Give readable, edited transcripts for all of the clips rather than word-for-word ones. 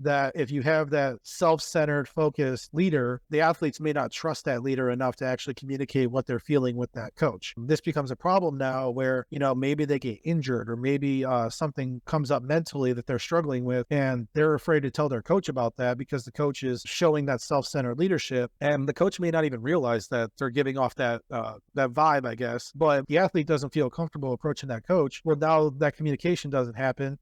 that if you have that self-centered, focused leader, the athletes may not trust that leader enough to actually communicate what they're feeling with that coach. This becomes a problem now where, maybe they get injured or maybe something comes up mentally that they're struggling with, and they're afraid to tell their coach about that because the coach is showing that self-centered leadership, and the coach may not even realize that they're giving off that vibe, I guess. But the athlete doesn't feel comfortable approaching that coach. Well, now that communication doesn't happen.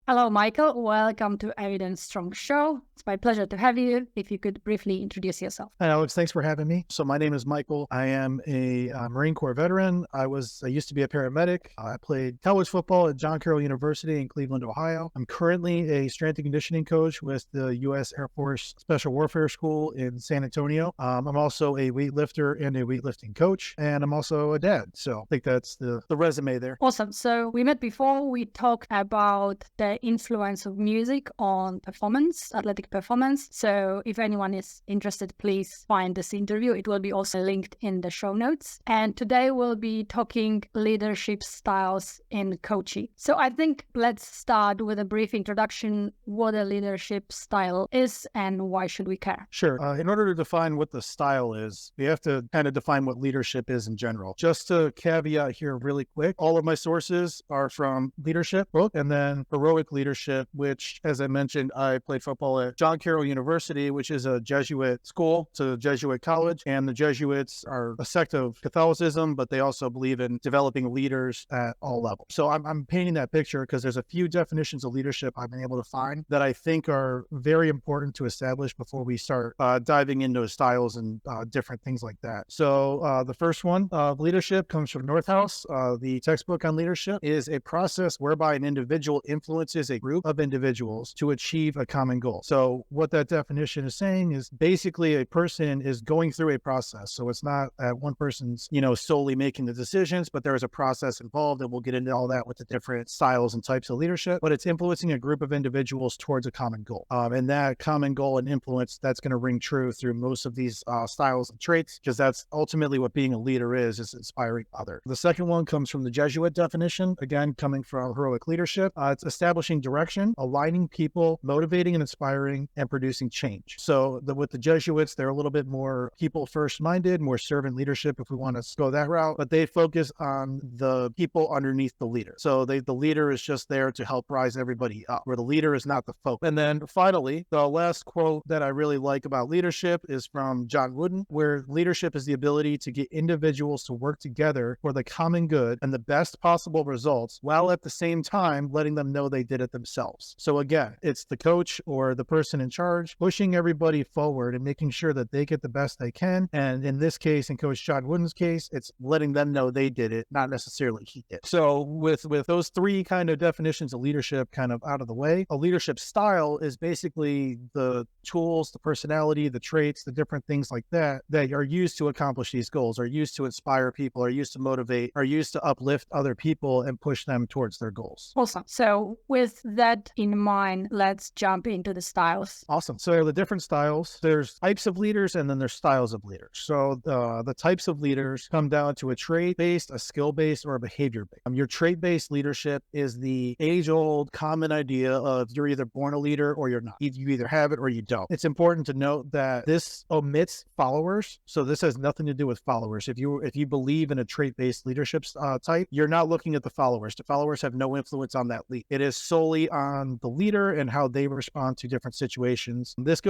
Hello, Michael. Welcome to Evidence Strong Show. It's my pleasure to have you. If you could briefly introduce yourself. Hi, Alex. Thanks for having me. So my name is Michael. I am a Marine Corps veteran. I used to be a paramedic. I played college football at John Carroll University in Cleveland, Ohio. I'm currently a strength and conditioning coach with the U.S. Air Force Special Warfare School in San Antonio. I'm also a weightlifter and a weightlifting coach, and I'm also a dad. So I think that's the resume there. Awesome. So we met before. We talked about the influence of music on performance, athletic performance. So if anyone is interested, please find this interview. It will be also linked in the show notes. And today we'll be talking leadership styles in coaching. So I think let's start with a brief introduction what a leadership style is and why should we care? Sure. In order to define what the style is, we have to kind of define what leadership is in general. Just to caveat here really quick, all of my sources are from leadership book and then heroic leadership, which, as I mentioned, I played football at John Carroll University, which is a Jesuit school. It's a Jesuit college, and the Jesuits are a sect of Catholicism, but they also believe in developing leaders at all levels. So I'm painting that picture because there's a few definitions of leadership I've been able to find that I think are very important to establish before we start diving into styles and different things like that. So the first one, leadership, comes from Northhouse. The textbook on leadership is a process whereby an individual influences a group of individuals to achieve a common goal. So what that definition is saying is basically a person is going through a process. So it's not one person's, solely making the decisions, but there is a process involved, and we'll get into all that with the different styles and types of leadership, but it's influencing a group of individuals towards a common goal. And that common goal and influence, that's going to ring true through most of these styles and traits, because that's ultimately what being a leader is inspiring others. The second one comes from the Jesuit definition, again, coming from heroic leadership. It's establishing direction, aligning people, motivating and inspiring, and producing change. So with the Jesuits, they're a little bit more people first minded, more servant leadership, if we want to go that route, but they focus on the people underneath the leader. So the leader is just there to help rise everybody up, where the leader is not the focus. And then finally, the last quote that I really like about leadership is from John Wooden, where leadership is the ability to get individuals to work together for the common good and the best possible results, while at the same time letting them know they did it themselves. So again, it's the coach or the person in charge pushing everybody forward and making sure that they get the best they can. And in this case, in Coach John Wooden's case, it's letting them know they did it, not necessarily he did. So with those three kind of definitions of leadership kind of out of the way, a leadership style is basically the tools, the personality, the traits, the different things like that are used to accomplish these goals, are used to inspire people, are used to motivate, are used to uplift other people and push them towards their goals. Awesome. So with that in mind, let's jump into the styles. Awesome. So the different styles, there's types of leaders and then there's styles of leaders. So the types of leaders come down to a trait-based, a skill-based, or a behavior-based. Your trait-based leadership is the age-old common idea of you're either born a leader or you're not. You either have it or you don't. It's important to note that this omits followers. So this has nothing to do with followers. If you believe in a trait-based leadership type, you're not looking at the followers. The followers have no influence on that lead. It is solely on the leader and how they respond to different situations. This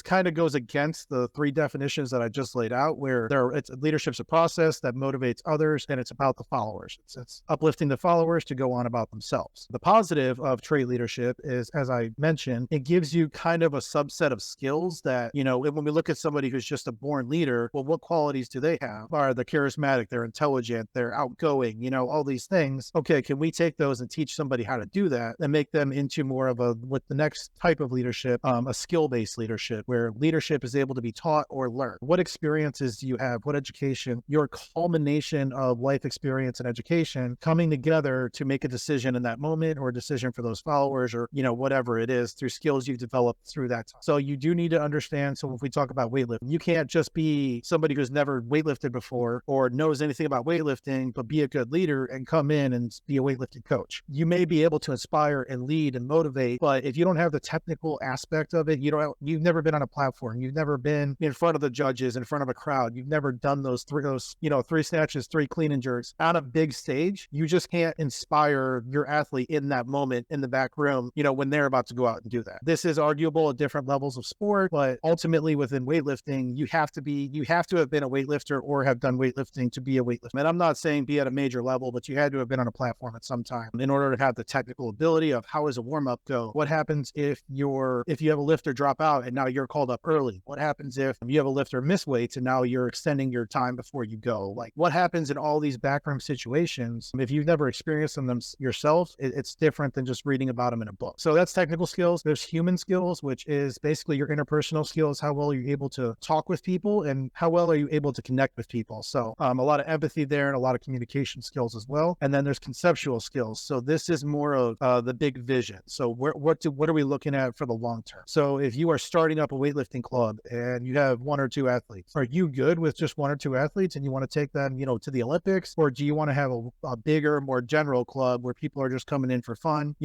kind of goes against the three definitions that I just laid out, where leadership's a process that motivates others, and it's about the followers. It's uplifting the followers to go on about themselves. The positive of trait leadership is, as I mentioned, it gives you kind of a subset of skills that, when we look at somebody who's just a born leader, well, what qualities do they have? They're charismatic, they're intelligent, they're outgoing, all these things. Okay, can we take those and teach somebody how to do that and make them into more of with the next type of leadership, a skill-based leadership, where leadership is able to be taught or learned? What experiences do you have? What education? Your culmination of life experience and education coming together to make a decision in that moment, or a decision for those followers, or, whatever it is, through skills you've developed through that time. So you do need to understand. So if we talk about weightlifting, you can't just be somebody who's never weightlifted before or knows anything about weightlifting, but be a good leader and come in and be a weightlifting coach. You may be able to inspire inspire and lead and motivate. But if you don't have the technical aspect of it, you've never been on a platform. You've never been in front of the judges, in front of a crowd. You've never done those three snatches, 3 clean and jerks on a big stage. You just can't inspire your athlete in that moment in the back room, when they're about to go out and do that. This is arguable at different levels of sport, but ultimately within weightlifting, you have to have been a weightlifter or have done weightlifting to be a weightlifter. And I'm not saying be at a major level, but you had to have been on a platform at some time in order to have the technical ability of how does a warm-up go? What happens if you have a lifter drop out and now you're called up early? What happens if you have a lifter miss weights and now you're extending your time before you go? Like, what happens in all these backroom situations? If you've never experienced them yourself, it's different than just reading about them in a book. So that's technical skills. There's human skills, which is basically your interpersonal skills. How well are you able to talk with people and how well are you able to connect with people? So a lot of empathy there and a lot of communication skills as well. And then there's conceptual skills. So this is more of the big vision. So what are we looking at for the long term? So if you are starting up a weightlifting club and you have 1 or 2 athletes, are you good with just 1 or 2 athletes and you want to take them, to the Olympics? Or do you want to have a bigger, more general club where people are just coming in for fun,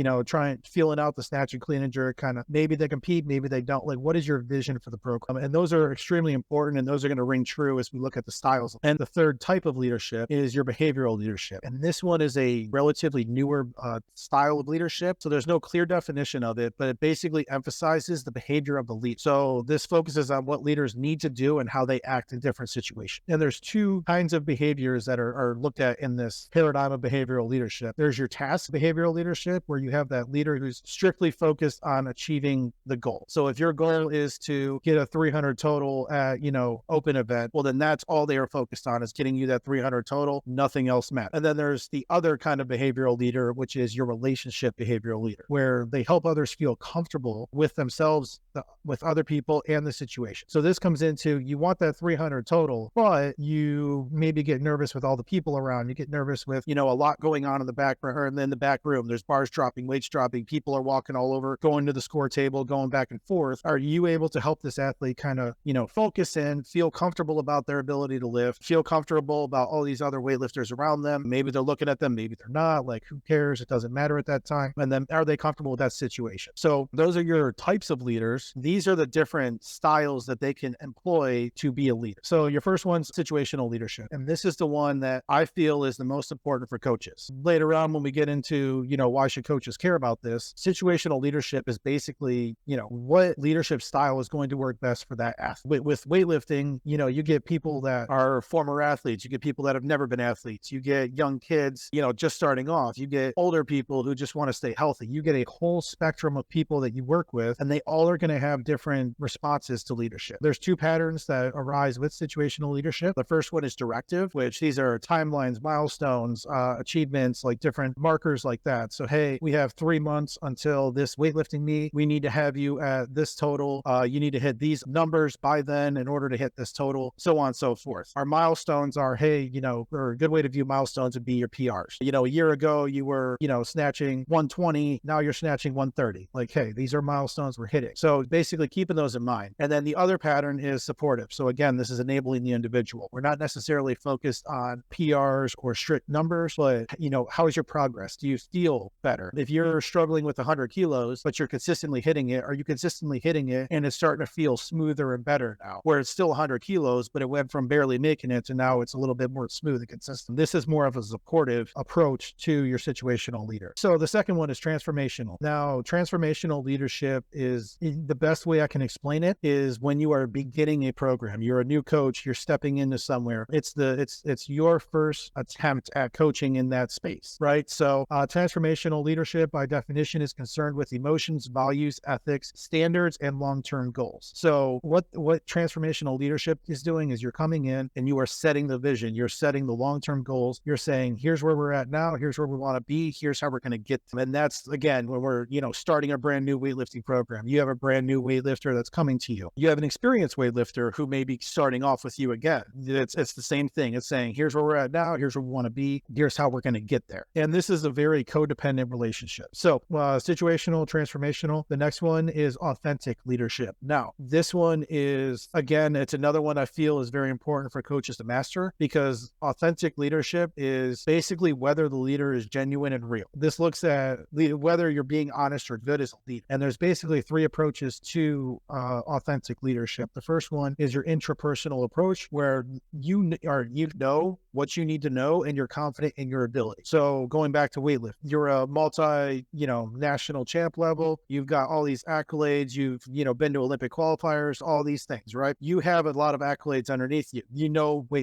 feeling out the snatch and clean and jerk, kind of maybe they compete, maybe they don't. Like, what is your vision for the program? And those are extremely important, and those are going to ring true as we look at the styles. And the third type of leadership is your behavioral leadership. And this one is a relatively newer style of leadership. So there's no clear definition of it, but it basically emphasizes the behavior of the leader. So this focuses on what leaders need to do and how they act in different situations. And there's 2 kinds of behaviors that are looked at in this paradigm of behavioral leadership. There's your task behavioral leadership, where you have that leader who's strictly focused on achieving the goal. So if your goal is to get a 300 total at, open event, well, then that's all they are focused on, is getting you that 300 total. Nothing else matters. And then there's the other kind of behavioral leader, which is your relationship behavioral leader, where they help others feel comfortable with themselves, with other people and the situation. So this comes into, you want that 300 total, but you maybe get nervous with all the people around. You get nervous with, a lot going on in the back, or in the back room. There's bars dropping, weights dropping, people are walking all over, going to the score table, going back and forth. Are you able to help this athlete kind of, focus in, feel comfortable about their ability to lift, feel comfortable about all these other weightlifters around them? Maybe they're looking at them, maybe they're not. Like, who cares? It doesn't matter at that time. And then are they comfortable with that situation? So those are your types of leaders. These are the different styles that they can employ to be a leader. So your first one's situational leadership. And this is the one that I feel is the most important for coaches. Later on, when we get into, why should coaches care about this? Situational leadership is basically, what leadership style is going to work best for that athlete. With weightlifting, you get people that are former athletes. You get people that have never been athletes. You get young kids, just starting off. You get older people who just want to stay healthy. You get a whole spectrum of people that you work with, and they all are going to have different responses to leadership. There's 2 patterns that arise with situational leadership. The first one is directive, which these are timelines, milestones, achievements, like different markers like that. So, hey, we have 3 months until this weightlifting meet. We need to have you at this total. You need to hit these numbers by then in order to hit this total, so on and so forth. Our milestones are, hey, or a good way to view milestones would be your PRs. A year ago you were, snatching 120. Now you're snatching 130. Like, hey, these are milestones we're hitting. So basically keeping those in mind. And then the other pattern is supportive. So again, this is enabling the individual. We're not necessarily focused on PRs or strict numbers, but, how is your progress? Do you feel better? If you're struggling with 100 kilos, but you're consistently hitting it, are you consistently hitting it and it's starting to feel smoother and better now, where it's still 100 kilos, but it went from barely making it to now it's a little bit more smooth and consistent. This is more of a supportive approach to your situational leader. So the second one is transformational. Now, transformational leadership is, the best way I can explain it is when you are beginning a program, you're a new coach, you're stepping into somewhere. It's your first attempt at coaching in that space, right? So transformational leadership by definition is concerned with emotions, values, ethics, standards, and long-term goals. So what transformational leadership is doing is you're coming in and you are setting the vision, you're setting the long-term goals, you're saying, here's where we're at now, here's where we want to be, here's how we're going to get them. And that's, again, when we're, starting a brand new weightlifting program, you have a brand brand new weightlifter that's coming to you. You have an experienced weightlifter who may be starting off with you again. It's the same thing. It's saying, here's where we're at now. Here's where we want to be. Here's how we're going to get there. And this is a very codependent relationship. So situational, transformational. The next one is authentic leadership. Now, this one is, again, it's another one I feel is very important for coaches to master, because authentic leadership is basically whether the leader is genuine and real. This looks at whether you're being honest or good as a leader. And there's basically three approaches to authentic leadership. The first one is your intrapersonal approach, where you know what you need to know and you're confident in your ability. So going back to weightlifting, you're a national champ level. You've got all these accolades. You've, been to Olympic qualifiers, all these things, right? You have a lot of accolades underneath you.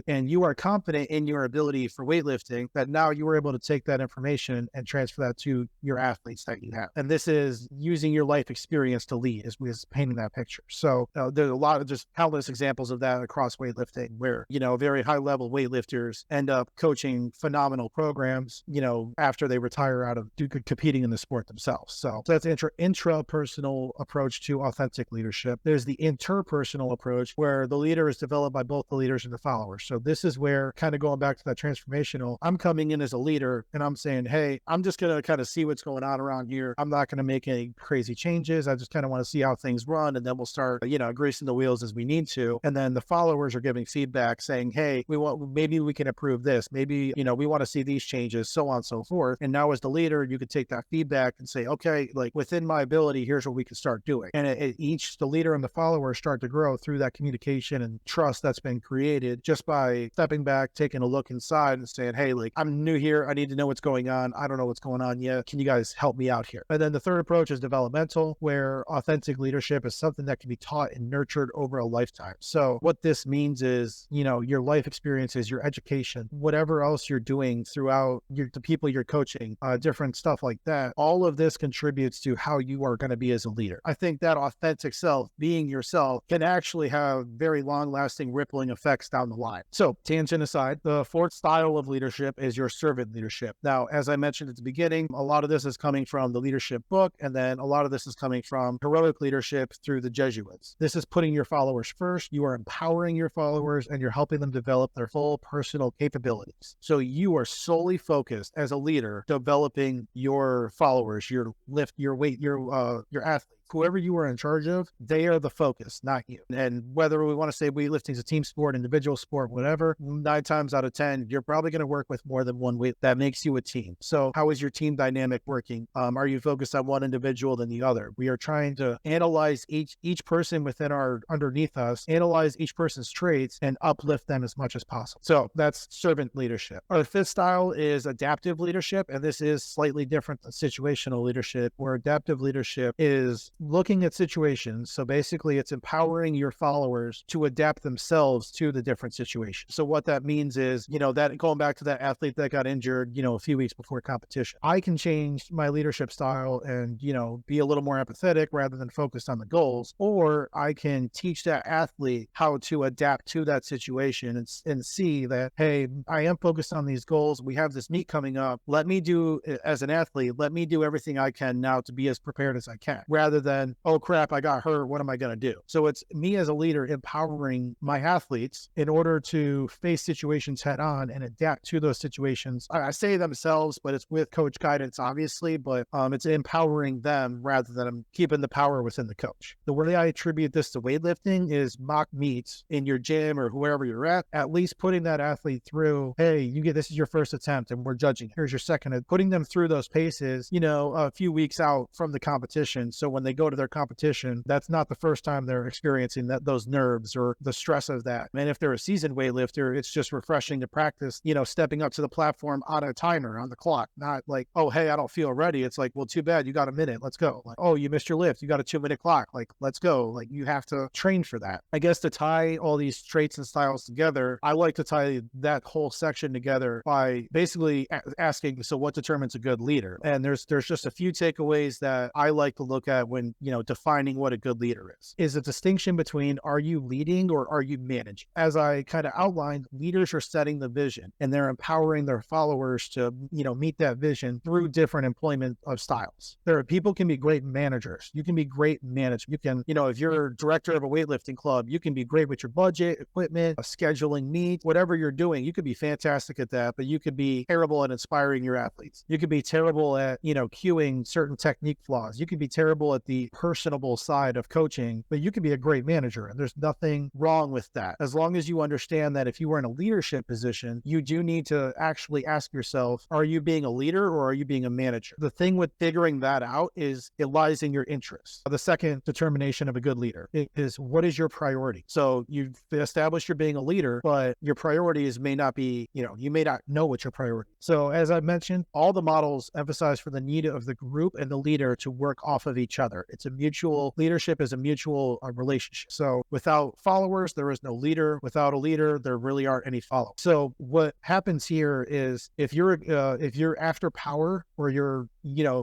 And you are confident in your ability for weightlifting, that now you were able to take that information and transfer that to your athletes that you have. And this is using your life experience to lead, is painting that picture. So there's a lot of just countless examples of that across weightlifting, where, very high level weightlifters end up coaching phenomenal programs, after they retire out of competing in the sport themselves. So that's intrapersonal approach to authentic leadership. There's the interpersonal approach, where the leader is developed by both the leaders and the followers. So this is where, kind of going back to that transformational, I'm coming in as a leader and I'm saying, hey, I'm just going to kind of see what's going on around here. I'm not going to make any crazy changes. I just kind of want to see how things run, and then we'll start, greasing the wheels as we need to. And then the followers are giving feedback saying, hey, maybe we can improve this. Maybe, we want to see these changes, so on and so forth. And now as the leader, you could take that feedback and say, okay, like within my ability, here's what we can start doing. And the leader and the followers start to grow through that communication and trust that's been created just by stepping back, taking a look inside and saying, hey, like, I'm new here. I need to know what's going on. I don't know what's going on yet. Can you guys help me out here? And then the third approach is developmental, where authentic leadership is something that can be taught and nurtured over a lifetime. So what this means is, your life experiences, your education, whatever else you're doing throughout the people you're coaching, different stuff like that, all of this contributes to how you are going to be as a leader. I think that authentic self, being yourself, can actually have very long-lasting rippling effects down the line. So tangent aside, the fourth style of leadership is your servant leadership. Now, as I mentioned at the beginning, a lot of this is coming from the leadership book, and then a lot of this is coming from heroic leadership through the Jesuits. This is putting your followers first. You are empowering your followers and you're helping them develop their full personal capabilities. So you are solely focused as a leader developing your followers, your athletes. Whoever you are in charge of, they are the focus, not you. And whether we want to say weightlifting is a team sport, individual sport, whatever, 9 times out of 10, you're probably going to work with more than one weight. That makes you a team. So how is your team dynamic working? Are you focused on one individual than the other? We are trying to analyze each person underneath us, analyze each person's traits and uplift them as much as possible. So that's servant leadership. Our fifth style is adaptive leadership. And this is slightly different than situational leadership, where adaptive leadership is looking at situations. So basically it's empowering your followers to adapt themselves to the different situations. So what that means is, that going back to that athlete that got injured, a few weeks before competition, I can change my leadership style and, be a little more empathetic rather than focused on the goals. Or I can teach that athlete how to adapt to that situation and see that, hey, I am focused on these goals. We have this meet coming up. As an athlete, let me do everything I can now to be as prepared as I can, rather than, oh crap, I got hurt. What am I going to do? So it's me as a leader empowering my athletes in order to face situations head on and adapt to those situations. I say themselves, but it's with coach guidance, obviously, but it's empowering them rather than keeping the power within the coach. The way I attribute this to weightlifting is mock meets in your gym or wherever you're at least putting that athlete through, hey, this is your first attempt and we're judging. Here's your second, putting them through those paces, a few weeks out from the competition. So when they go to their competition, that's not the first time they're experiencing those nerves or the stress of that. And if they're a seasoned weightlifter, it's just refreshing to practice, stepping up to the platform on a timer on the clock, not like, oh, hey, I don't feel ready. It's like, well, too bad, you got a minute, let's go. Like, oh, you missed your lift, you got a 2-minute clock, like, let's go. Like, you have to train for that. I guess to tie all these traits and styles together, I like to tie that whole section together by basically asking, so what determines a good leader? And there's just a few takeaways that I like to look at when in, defining what a good leader is a distinction between, are you leading or are you managing? As I kind of outlined, leaders are setting the vision and they're empowering their followers to, meet that vision through different employment of styles. People can be great managers. You can be great managers. You can, if you're director of a weightlifting club, you can be great with your budget, equipment, scheduling meets, whatever you're doing. You could be fantastic at that, but you could be terrible at inspiring your athletes. You could be terrible at, cueing certain technique flaws. You could be terrible at the personable side of coaching, but you could be a great manager. And there's nothing wrong with that. As long as you understand that if you were in a leadership position, you do need to actually ask yourself, are you being a leader or are you being a manager? The thing with figuring that out is it lies in your interests. The second determination of a good leader is, what is your priority? So you've established you're being a leader, but your priorities may not be, you may not know what your priority is. So as I mentioned, all the models emphasize for the need of the group and the leader to work off of each other. Leadership is a mutual relationship. So without followers, there is no leader. Without a leader, there really aren't any followers. So what happens here is if you're after power or you're,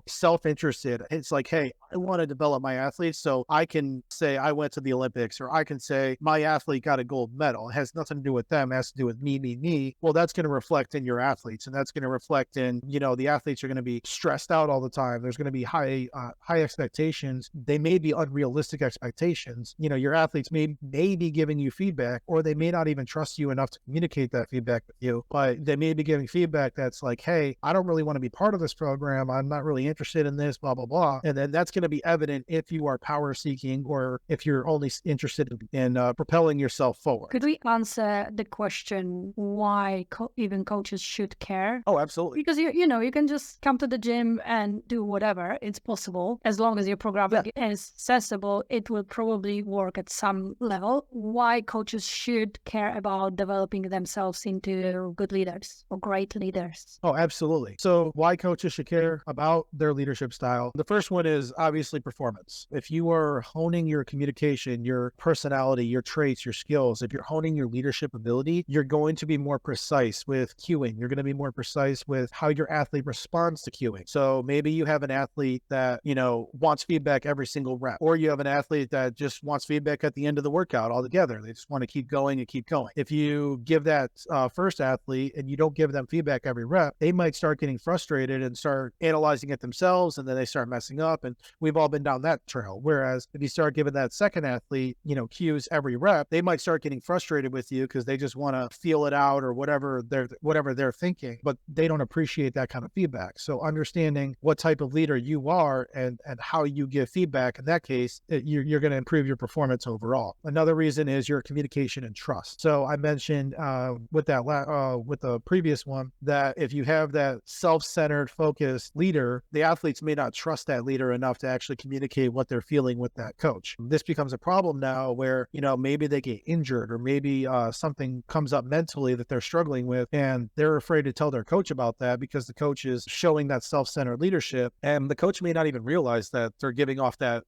self-interested, it's like, hey, I want to develop my athletes so I can say I went to the Olympics, or I can say my athlete got a gold medal. It has nothing to do with them. It has to do with me. Well, that's going to reflect in your athletes, and that's going to reflect in, the athletes are going to be stressed out all the time. There's going to be high expectations. They may be unrealistic expectations. Your athletes may be giving you feedback, or they may not even trust you enough to communicate that feedback with you, but they may be giving feedback that's like, hey, I don't really want to be part of this program. I'm not really interested in this, blah, blah, blah. And then that's going to be evident if you are power seeking or if you're only interested in propelling yourself forward. Could we answer the question why even coaches should care? Oh, absolutely. Because you can just come to the gym and do whatever. It's possible. As long as your program is accessible, it will probably work at some level. Why coaches should care about developing themselves into good leaders or great leaders? Oh, absolutely. So why coaches should care about their leadership style? The first one is obviously performance. If you are honing your communication, your personality, your traits, your skills, if you're honing your leadership ability, you're going to be more precise with cueing. You're going to be more precise with how your athlete responds to cueing. So maybe you have an athlete that, wants feedback every single rep, or you have an athlete that just wants feedback at the end of the workout altogether. They just want to keep going and keep going. If you give that first athlete and you don't give them feedback every rep, they might start getting frustrated and start analyzing it themselves, and then they start messing up. And we've all been down that trail. Whereas if you start giving that second athlete, cues every rep, they might start getting frustrated with you because they just want to feel it out or whatever they're thinking, but they don't appreciate that kind of feedback. So understanding what type of leader you are and how you give feedback, in that case, you're going to improve your performance overall. Another reason is your communication and trust. So I mentioned with the previous one that if you have that self-centered, focused leader, the athletes may not trust that leader enough to actually communicate what they're feeling with that coach. This becomes a problem now where, maybe they get injured, or maybe something comes up mentally that they're struggling with, and they're afraid to tell their coach about that because the coach is showing that self-centered leadership, and the coach may not even realize that they're giving off that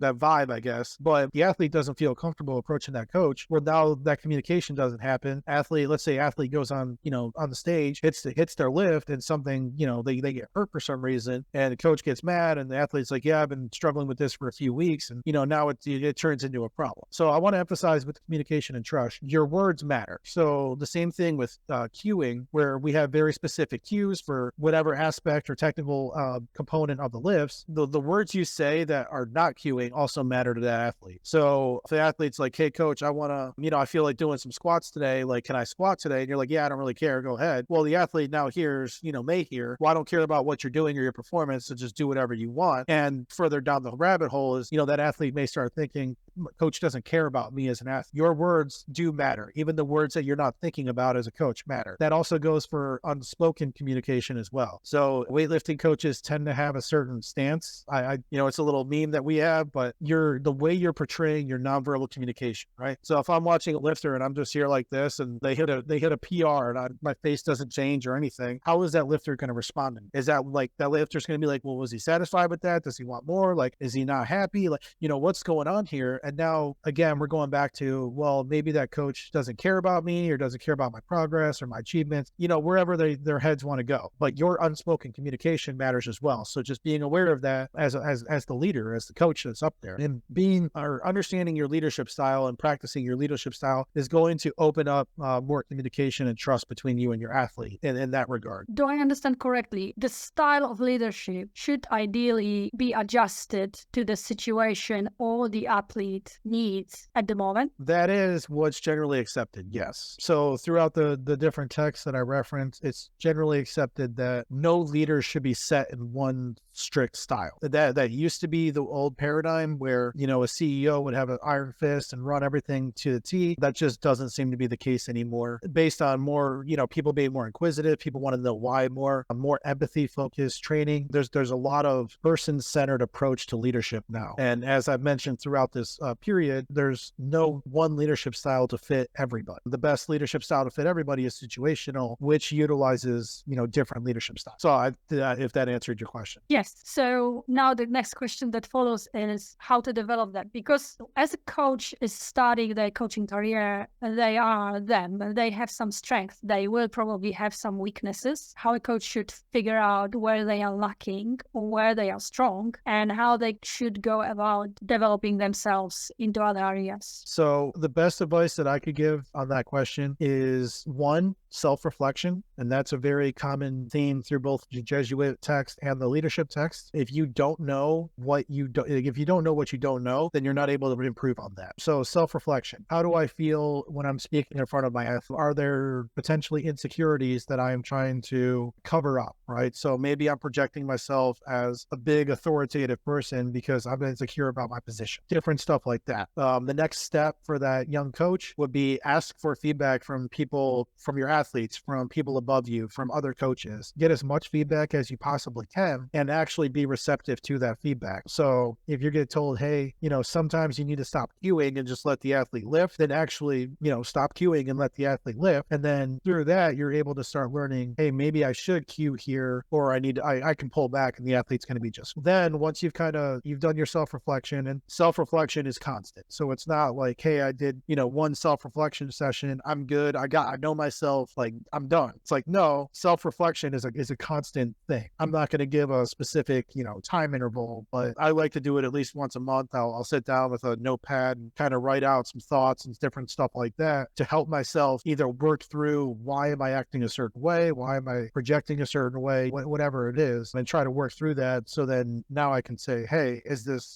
vibe, I guess. But the athlete doesn't feel comfortable approaching that coach. Well, now that communication doesn't happen. Let's say athlete goes on, on the stage, hits their lift, and something, they get hurt for some reason, and the coach gets mad, and the athlete's like, yeah, I've been struggling with this for a few weeks, and now it turns into a problem. So I want to emphasize with communication and trust, your words matter. So the same thing with cueing, where we have very specific cues for whatever aspect or technical component of the lifts. The words you say that are not cueing also matter to that athlete. So if the athlete's like, hey coach, I want to, I feel like doing some squats today, like, can I squat today? And you're like, yeah, I don't really care, go ahead. Well, the athlete now may hear, well, I don't care about what you're doing or your performance, so just do whatever you want. And further down the rabbit hole is, that athlete may start thinking, coach doesn't care about me as an athlete. Your words do matter. Even the words that you're not thinking about as a coach matter. That also goes for unspoken communication as well. So weightlifting coaches tend to have a certain stance. It's a little meme that we have, but the way you're portraying your nonverbal communication, right? So if I'm watching a lifter and I'm just here like this, and they hit a PR and my face doesn't change or anything, how is that lifter going to respond? Is that like that lifter's going to be like, well, was he satisfied with that? Does he want more? Like, is he not happy? Like, what's going on here? And now, again, we're going back to, well, maybe that coach doesn't care about me or doesn't care about my progress or my achievements, wherever their heads want to go. But your unspoken communication matters as well. So just being aware of that as the leader, as the coach that's up there, and being or understanding your leadership style and practicing your leadership style is going to open up more communication and trust between you and your athlete in that regard. Do I understand correctly? The style of leadership should ideally be adjusted to the situation or the athlete needs at the moment? That is what's generally accepted, yes. So throughout the different texts that I reference, it's generally accepted that no leader should be set in one strict style. That used to be the old paradigm where, a CEO would have an iron fist and run everything to the T. That just doesn't seem to be the case anymore. Based on more, people being more inquisitive, people want to know why more empathy-focused training. There's a lot of person-centered approach to leadership now. And as I've mentioned throughout this period, there's no one leadership style to fit everybody. The best leadership style to fit everybody is situational, which utilizes, different leadership styles. So if that answered your question. Yes. So now the next question that follows is how to develop that. Because as a coach is starting their coaching career, they have some strengths. They will probably have some weaknesses. How a coach should figure out where they are lacking or where they are strong and how they should go about developing themselves into other areas. So the best advice that I could give on that question is, one, self-reflection. And that's a very common theme through both the Jesuit text and the leadership text. If you don't know what you don't know, then you're not able to improve on that. So self-reflection. How do I feel when I'm speaking in front of my athlete? Are there potentially insecurities that I am trying to cover up, right? So maybe I'm projecting myself as a big authoritative person because I'm insecure about my position. Different stuff like that. The next step for that young coach would be ask for feedback from people, from your athletes, from people above you, from other coaches. Get as much feedback as you possibly can and actually be receptive to that feedback. So if you get told, hey, sometimes you need to stop cueing and just let the athlete lift, then actually, stop cueing and let the athlete lift. And then through that, you're able to start learning, hey, maybe I should cue here, or I can pull back and the athlete's going to be just. Then once you've done your self-reflection, and self-reflection is constant. So it's not like, hey, I did, one self-reflection session, I'm good, I know myself, like I'm done. It's like, no, self-reflection is a constant thing. I'm not going to give a specific, time interval, but I like to do it at least once a month. I'll sit down with a notepad and kind of write out some thoughts and different stuff like that to help myself either work through why am I acting a certain way? Why am I projecting a certain way? Whatever it is, and try to work through that. So then now I can say, hey,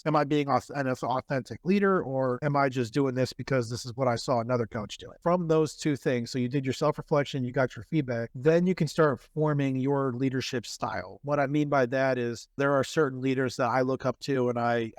am I being an authentic leader, or am I just doing this because this is what I saw another coach doing? From those two things, so you did your self-reflection, you got your feedback, then you can start forming your leadership style. What I mean by that is there are certain leaders that I look up to, and I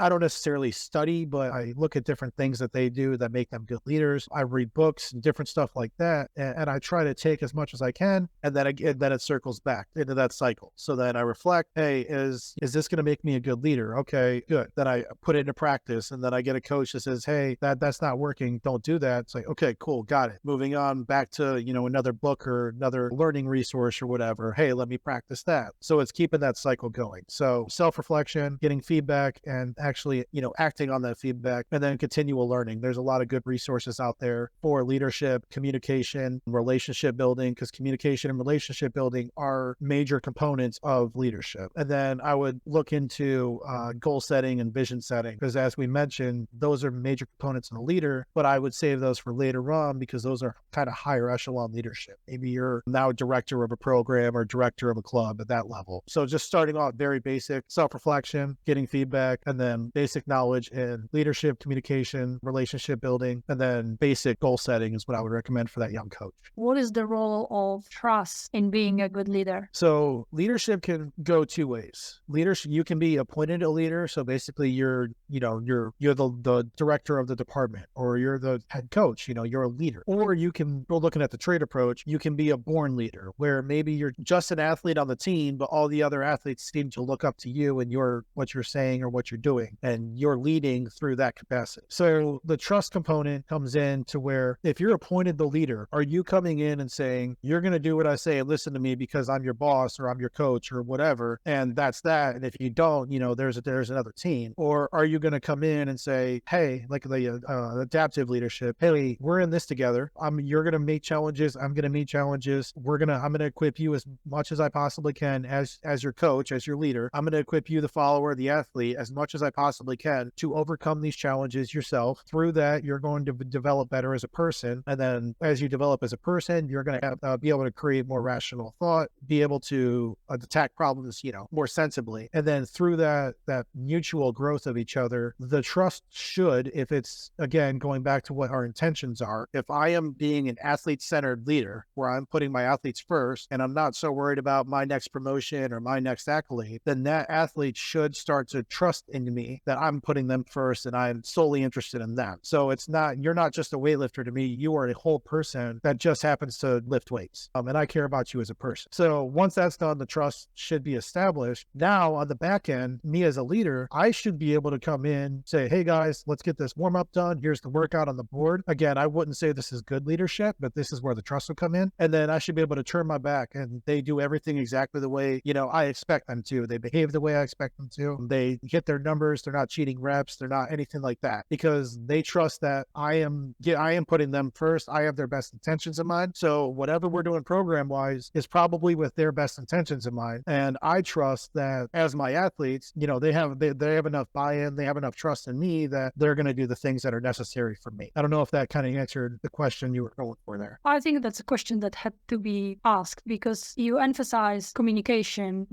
don't necessarily study, but I look at different things that they do that make them good leaders. I read books and different stuff like that, and I try to take as much as I can, and then it circles back into that cycle. So then I reflect, hey, is this going to make me a good leader? Okay, good. Then I put it into practice, and then I get a coach that says, hey, that's not working, don't do that. It's like, okay, cool, got it. Moving on back to, another book or another learning resource or whatever. Hey, let me practice that. So it's keeping that cycle going. So self-reflection, getting feedback, and actually, acting on that feedback, and then continual learning. There's a lot of good resources out there for leadership, communication, relationship building, because communication and relationship building are major components of leadership. And then I would look into goal setting and vision setting, because as we mentioned, those are major components in a leader, but I would save those for later on because those are kind of higher echelon leadership. Maybe you're now director of a program or director of a club at that level. So just starting off very basic self-reflection, getting feedback, and then basic knowledge in leadership, communication, relationship building, and then basic goal setting is what I would recommend for that young coach. What is the role of trust in being a good leader? So leadership can go two ways. Leadership, you can be appointed a leader. So basically you're the director of the department, or you're the head coach, you're a leader. Or you can, we're looking at the trade approach, you can be a born leader, where maybe you're just an athlete on the team, but all the other athletes seem to look up to you and what you're saying or what you're doing, and you're leading through that capacity. So the trust component comes in to where if you're appointed the leader, are you coming in and saying, you're going to do what I say and listen to me because I'm your boss or I'm your coach or whatever, and that's that. And if you don't, there's another team. Or are you going to come in in and say, hey, like the adaptive leadership, hey, we're in this together. You're going to meet challenges. I'm going to meet challenges. I'm going to equip you as much as I possibly can as your coach, as your leader. I'm going to equip you, the follower, the athlete, as much as I possibly can to overcome these challenges yourself. Through that, you're going to develop better as a person. And then as you develop as a person, you're going to be able to create more rational thought, be able to attack problems, more sensibly. And then through that mutual growth of each other, the trust should, if it's, again, going back to what our intentions are, if I am being an athlete-centered leader where I'm putting my athletes first and I'm not so worried about my next promotion or my next accolade, then that athlete should start to trust in me that I'm putting them first and I'm solely interested in them. So you're not just a weightlifter to me, you are a whole person that just happens to lift weights. And I care about you as a person. So once that's done, the trust should be established. Now on the back end, me as a leader, I should be able to come in, say, hey guys, let's get this warm up done. Here's the workout on the board. Again, I wouldn't say this is good leadership, but this is where the trust will come in. And then I should be able to turn my back and they do everything exactly the way, I expect them to. They behave the way I expect them to. They hit their numbers. They're not cheating reps. They're not anything like that because they trust that I am putting them first. I have their best intentions in mind. So whatever we're doing program wise is probably with their best intentions in mind. And I trust that as my athletes, they have enough buy-in, they have enough trust in me that they're going to do the things that are necessary for me. I don't know if that kind of answered the question you were going for there. I think that's a question that had to be asked because you emphasize communication,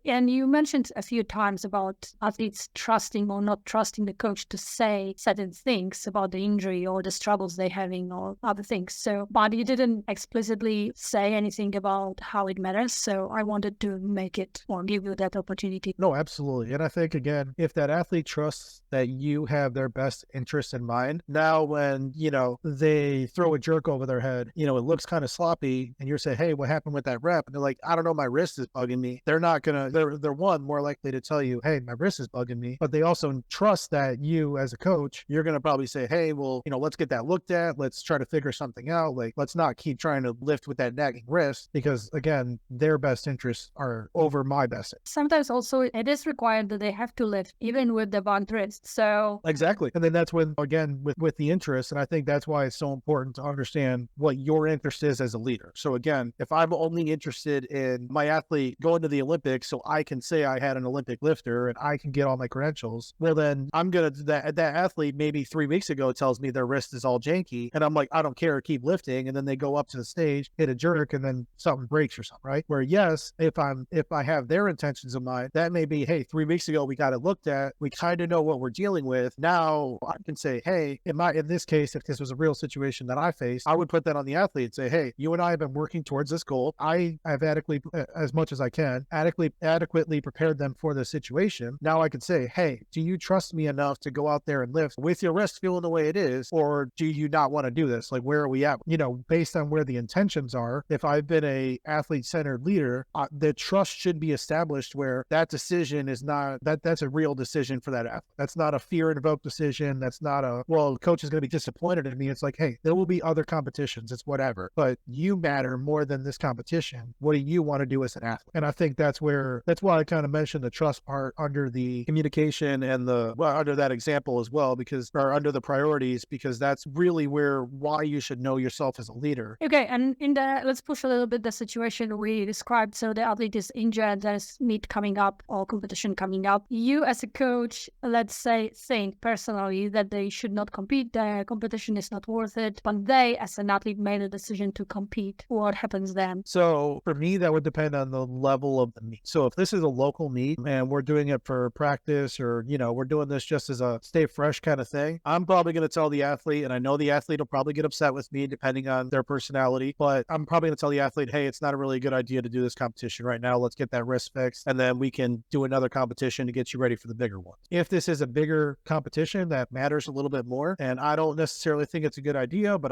and you mentioned a few times about athletes trusting or not trusting the coach to say certain things about the injury or the struggles they're having or other things. So, but you didn't explicitly say anything about how it matters. So I wanted to make it or give you that opportunity. No, absolutely. And I think, again, if that athlete trusts that you have their best interest in mind, now when, they throw a jerk over their head, it looks kind of sloppy and you're saying, hey, what happened with that rep? And they're like, I don't know, my wrist is bugging me. They're not going to, they're more likely to tell you, hey, my wrist is bugging me. But they also trust that you as a coach, you're going to probably say, hey, well, let's get that looked at. Let's try to figure something out. Like, let's not keep trying to lift with that nagging wrist because, again, their best interests are over my best. Sometimes also it is required that they have to lift even with the bugged wrist. So exactly. And then that's when, again, with the interest, and I think that's why it's so important to understand what your interest is as a leader. So again, if I'm only interested in my athlete going to the Olympics so I can say I had an Olympic lifter and I can get all my credentials, well then I'm gonna that athlete maybe 3 weeks ago tells me their wrist is all janky and I'm like, I don't care, keep lifting. And then they go up to the stage, hit a jerk, and then something breaks or something, right? Where yes, if I have their intentions in mind, that may be, hey, 3 weeks ago we got it looked at, we kind of know what we're dealing with. Now I can say, hey, in this case, if this was a real situation that I faced, I would put that on the athlete and say, hey, you and I have been working towards this goal. I have adequately, as much as I can, adequately prepared them for this situation. Now I can say, hey, do you trust me enough to go out there and lift with your wrist feeling the way it is, or do you not want to do this? Like, where are we at? Based on where the intentions are, if I've been a athlete-centered leader, the trust should be established where that decision is not, that's a real decision for that athlete. That's not a fear-invoked decision. That's not well, the coach is going to be disappointed in me. It's like, hey, there will be other competitions. It's whatever. But you matter more than this competition. What do you want to do as an athlete? And I think that's why I kind of mentioned the trust part under the communication and under that example as well, or under the priorities, because that's really why you should know yourself as a leader. Okay. And let's push a little bit the situation we described. So the athlete is injured, there's meet coming up or competition coming up. You as a coach, let's say, think personally that they should not compete, the competition is not worth it, but they as an athlete made a decision to compete. What happens then? So for me, that would depend on the level of the meet. So if this is a local meet and we're doing it for practice, or, we're doing this just as a stay fresh kind of thing, I'm probably going to tell the athlete, and I know the athlete will probably get upset with me depending on their personality, but I'm probably going to tell the athlete, hey, it's not a really good idea to do this competition right now. Let's get that wrist fixed, and then we can do another competition to get you ready for the bigger one. If this is a bigger competition that matters a little bit more, and I don't necessarily think it's a good idea, but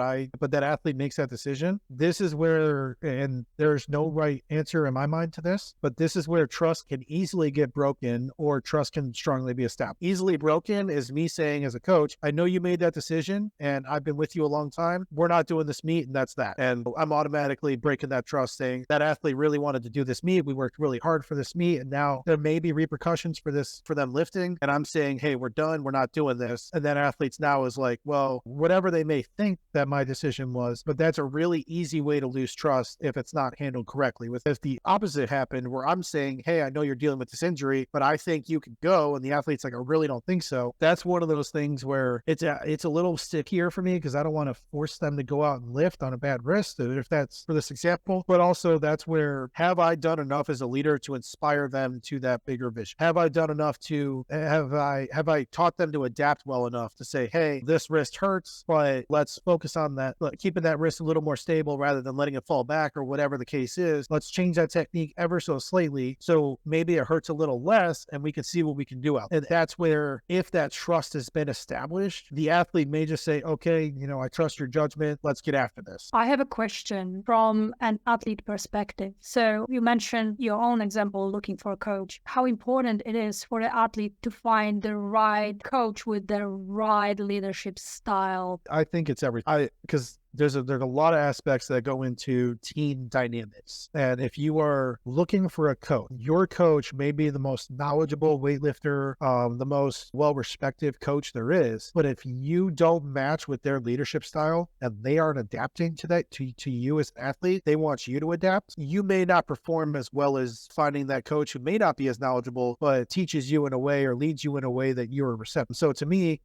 that athlete makes that decision, this is where, and there's no right answer in my mind to this, but this is where trust can easily get broken or trust can strongly be established. Easily broken is me saying as a coach, I know you made that decision and I've been with you a long time. We're not doing this meet and that's that. And I'm automatically breaking that trust, saying that athlete really wanted to do this meet. We worked really hard for this meet, and now there may be repercussions for them lifting. And I'm saying, hey, we're done. We're not doing this. And then athletes now is like, well, whatever they may think that my decision was, but that's a really easy way to lose trust if it's not handled correctly. If the opposite happened where I'm saying, hey, I know you're dealing with this injury, but I think you could go, and the athlete's like, I really don't think so. That's one of those things where it's a little stickier for me because I don't want to force them to go out and lift on a bad wrist, if that's for this example. But also that's where, have I done enough as a leader to inspire them to that bigger vision? Have I done enough to, have I taught them to adapt well enough to say, hey, this wrist hurts, but let's focus on that, keeping that wrist a little more stable rather than letting it fall back or whatever the case is. Let's change that technique ever so slightly so maybe it hurts a little less and we can see what we can do out. And that's where, if that trust has been established, the athlete may just say, okay, I trust your judgment. Let's get after this. I have a question from an athlete perspective. So you mentioned your own example, looking for a coach. How important it is for the athlete to find the right coach with the right leadership style? I think it's everything. Because there's a lot of aspects that go into team dynamics. And if you are looking for a coach, your coach may be the most knowledgeable weightlifter, the most well-respected coach there is. But if you don't match with their leadership style and they aren't adapting to that, to you as an athlete, they want you to adapt, you may not perform as well as finding that coach who may not be as knowledgeable, but teaches you in a way or leads you in a way that you're receptive. So to me,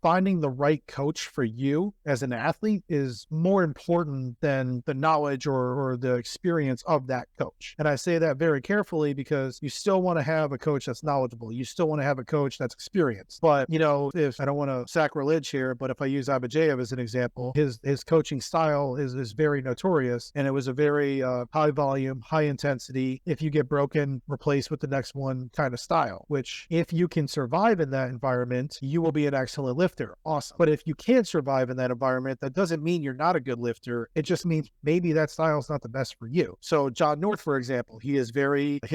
finding the right coach for you as an athlete is more important than the knowledge or the experience of that coach. And I say that very carefully because you still want to have a coach that's knowledgeable. You still want to have a coach that's experienced. But, if I don't want to sacrilege here, but if I use Abajev as an example, his coaching style is very notorious. And it was a very high volume, high intensity, if you get broken, replace with the next one kind of style, which if you can survive in that environment, you will be an excellent lifter. Awesome. But if you can't survive in that environment, that doesn't mean you're not a good lifter. It just means maybe that style is not the best for you. So John North, for example, his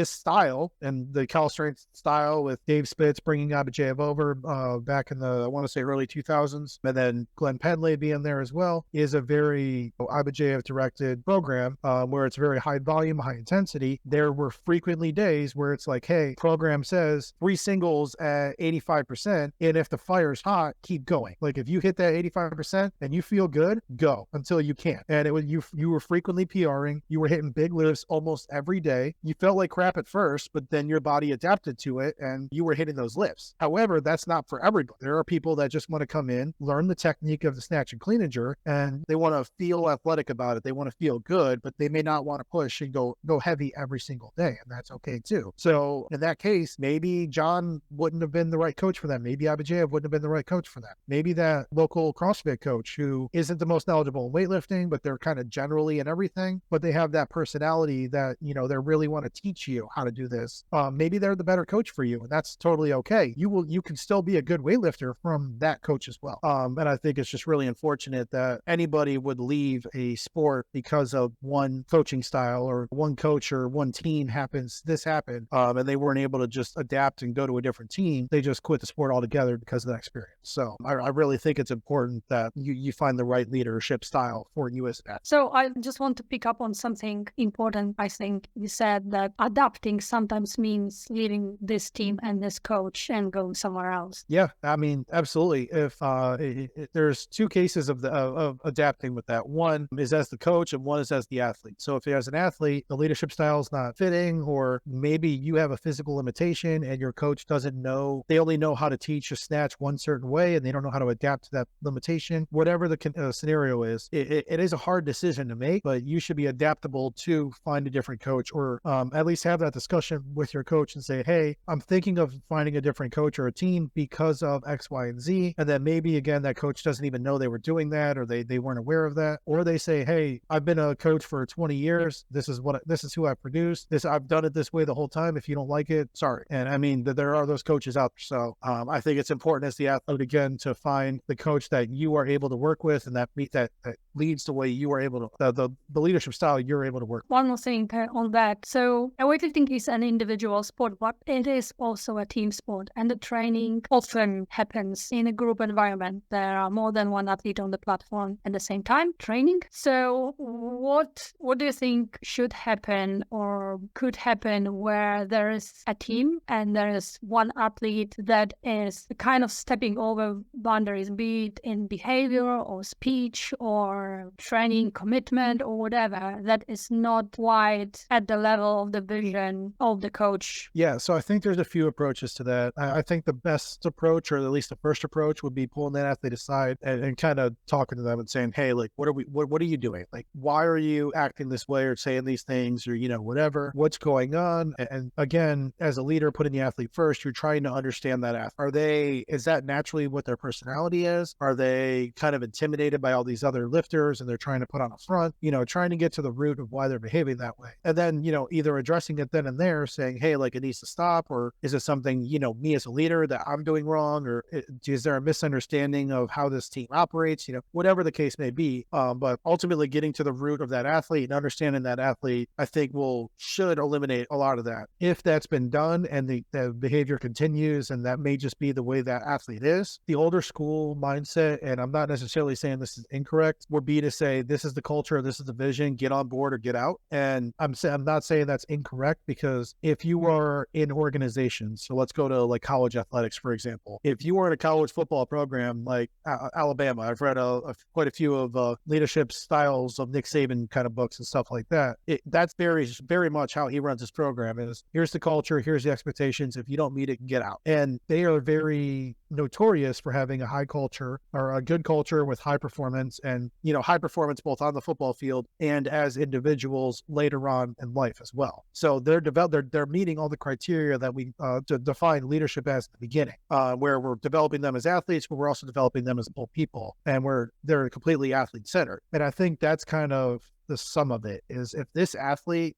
style and the calisthenics style with Dave Spitz bringing Abajev over back in the, I want to say early 2000s, and then Glenn Penley being there as well, is a very Abajev directed program where it's very high volume, high intensity. There were frequently days where it's like, hey, program says 3 singles at 85%, and if the fire's hot, keep going. Like if you hit that 85% and you feel good, go until you can't. And it was you were frequently PRing, you were hitting big lifts almost every day. You felt like crap at first, but then your body adapted to it and you were hitting those lifts. However, that's not for everybody. There are people that just want to come in, learn the technique of the snatch and clean and jerk, and they want to feel athletic about it. They want to feel good, but they may not want to push and go heavy every single day, and that's okay too. So in that case, maybe John wouldn't have been the right coach for them. Maybe Abajev wouldn't have been the right coach for them. Maybe that local CrossFit coach who isn't the most knowledgeable in weightlifting, but they're kind of generally in everything, but they have that personality that, they really want to teach you how to do this. Maybe they're the better coach for you, and that's totally okay. You can still be a good weightlifter from that coach as well. And I think it's just really unfortunate that anybody would leave a sport because of one coaching style or one coach or one team this happened, and they weren't able to just adapt and go to a different team. They just quit the sport altogether because of that experience. So I really think it's important that you find the right leadership style for you as an athlete. So I just want to pick up on something important. I think you said that adapting sometimes means leaving this team and this coach and going somewhere else. Yeah, I mean, absolutely. If there's two cases of adapting with that. One is as the coach and one is as the athlete. So if as an athlete, the leadership style is not fitting, or maybe you have a physical limitation and your coach doesn't know, they only know how to teach a snatch one certain way and they don't know how to adapt to that limitation, whatever the scenario is, it is a hard decision to make, but you should be adaptable to find a different coach, or at least have that discussion with your coach and say, hey, I'm thinking of finding a different coach or a team because of X, Y, and Z. And then maybe again, that coach doesn't even know they were doing that, or they weren't aware of that. Or they say, hey, I've been a coach for 20 years. This is who I produced. I've done it this way the whole time. If you don't like it, sorry. And I mean, there are those coaches out there. So I think it's important as the athlete, again, to find the coach that you are able to work with and that that leads the way you are able to, the leadership style you're able to work. One more thing on that. So weightlifting is an individual sport, but it is also a team sport, and the training often happens in a group environment. There are more than one athlete on the platform at the same time training. So what do you think should happen or could happen where there is a team and there is one athlete that is kind of stepping over boundaries, be it in behavior or speech or training commitment or whatever, that is not quite at the level of the vision of the coach? Yeah, so I think there's a few approaches to that. I think the best approach, or at least the first approach, would be pulling that athlete aside and kind of talking to them and saying, hey, like, what are you doing? Like, why are you acting this way or saying these things or, whatever, what's going on? And again, as a leader, putting the athlete first, you're trying to understand that athlete. Is that naturally what their personality is? Are they kind of intimidated by all these other lifters and they're trying to put on a front, trying to get to the root of why they're behaving that way. And then, either addressing it then and there, saying, hey, like, it needs to stop, or is it something, me as a leader that I'm doing wrong, or is there a misunderstanding of how this team operates, whatever the case may be. But ultimately getting to the root of that athlete and understanding that athlete, I think should eliminate a lot of that. If that's been done and the behavior continues, and that may just be the way that athlete is, the older school mindset, and I'm not necessarily saying this is incorrect, would be to say, this is the culture, this is the vision, get on board or get out. And I'm not saying that's incorrect, because if you are in organizations, so let's go to like college athletics, for example. If you are in a college football program like Alabama, I've read quite a few of leadership styles of Nick Saban kind of books and stuff like that. That's very, very much how he runs his program is, here's the culture, here's the expectations. If you don't meet it, get out. And they are very notorious for having a high culture, or a good culture with high performance, and high performance both on the football field and as individuals later on in life as well. So they're meeting all the criteria that we to define leadership as at the beginning, where we're developing them as athletes, but we're also developing them as whole people, and they're completely athlete centered. And I think that's kind of the sum of it, is if this athlete,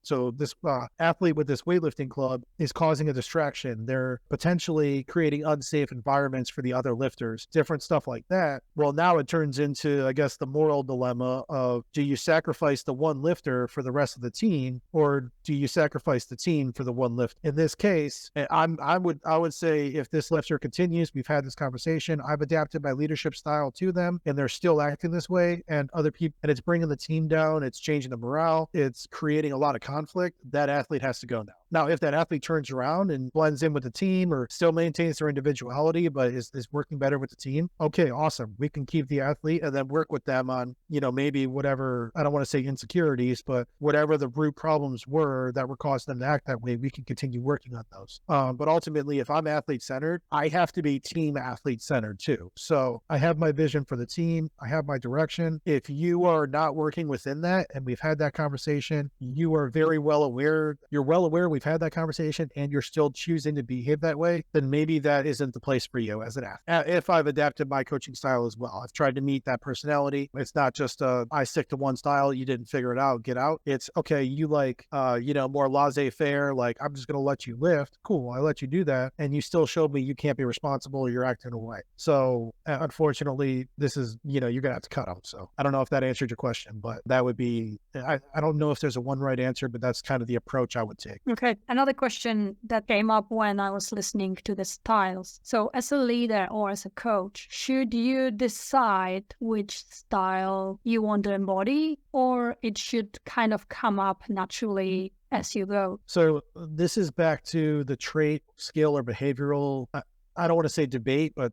athlete with this weightlifting club is causing a distraction, they're potentially creating unsafe environments for the other lifters, different stuff like that. Well, now it turns into, I guess, the moral dilemma of, do you sacrifice the one lifter for the rest of the team, or do you sacrifice the team for the one lift? In this case, I would say, if this lifter continues, we've had this conversation, I've adapted my leadership style to them, and they're still acting this way, and other people, and it's bringing the team down, it's changing the morale, it's creating a lot of conflict, that athlete has to go now. Now, if that athlete turns around and blends in with the team, or still maintains their individuality, but is working better with the team, okay, awesome. We can keep the athlete and then work with them on, maybe whatever, I don't want to say insecurities, but whatever the root problems were that were causing them to act that way, we can continue working on those. But ultimately, if I'm athlete centered, I have to be team athlete centered too. So I have my vision for the team, I have my direction. If you are not working within that, and we've had that conversation, you are very well aware, we've had that conversation, and you're still choosing to behave that way, then maybe that isn't the place for you as an athlete. If I've adapted my coaching style as well, I've tried to meet that personality. It's not just I stick to one style, you didn't figure it out, get out. It's okay, you like, more laissez-faire, like, I'm just going to let you lift. Cool, I let you do that, and you still showed me you can't be responsible, you're acting away. So unfortunately, this is, you're going to have to cut them. So I don't know if that answered your question, but that would be, I don't know if there's a one right answer, but that's kind of the approach I would take. Okay. Another question that came up when I was listening to the styles. So as a leader or as a coach, should you decide which style you want to embody, or it should kind of come up naturally as you go? So this is back to the trait, skill, or behavioral, I don't want to say debate, but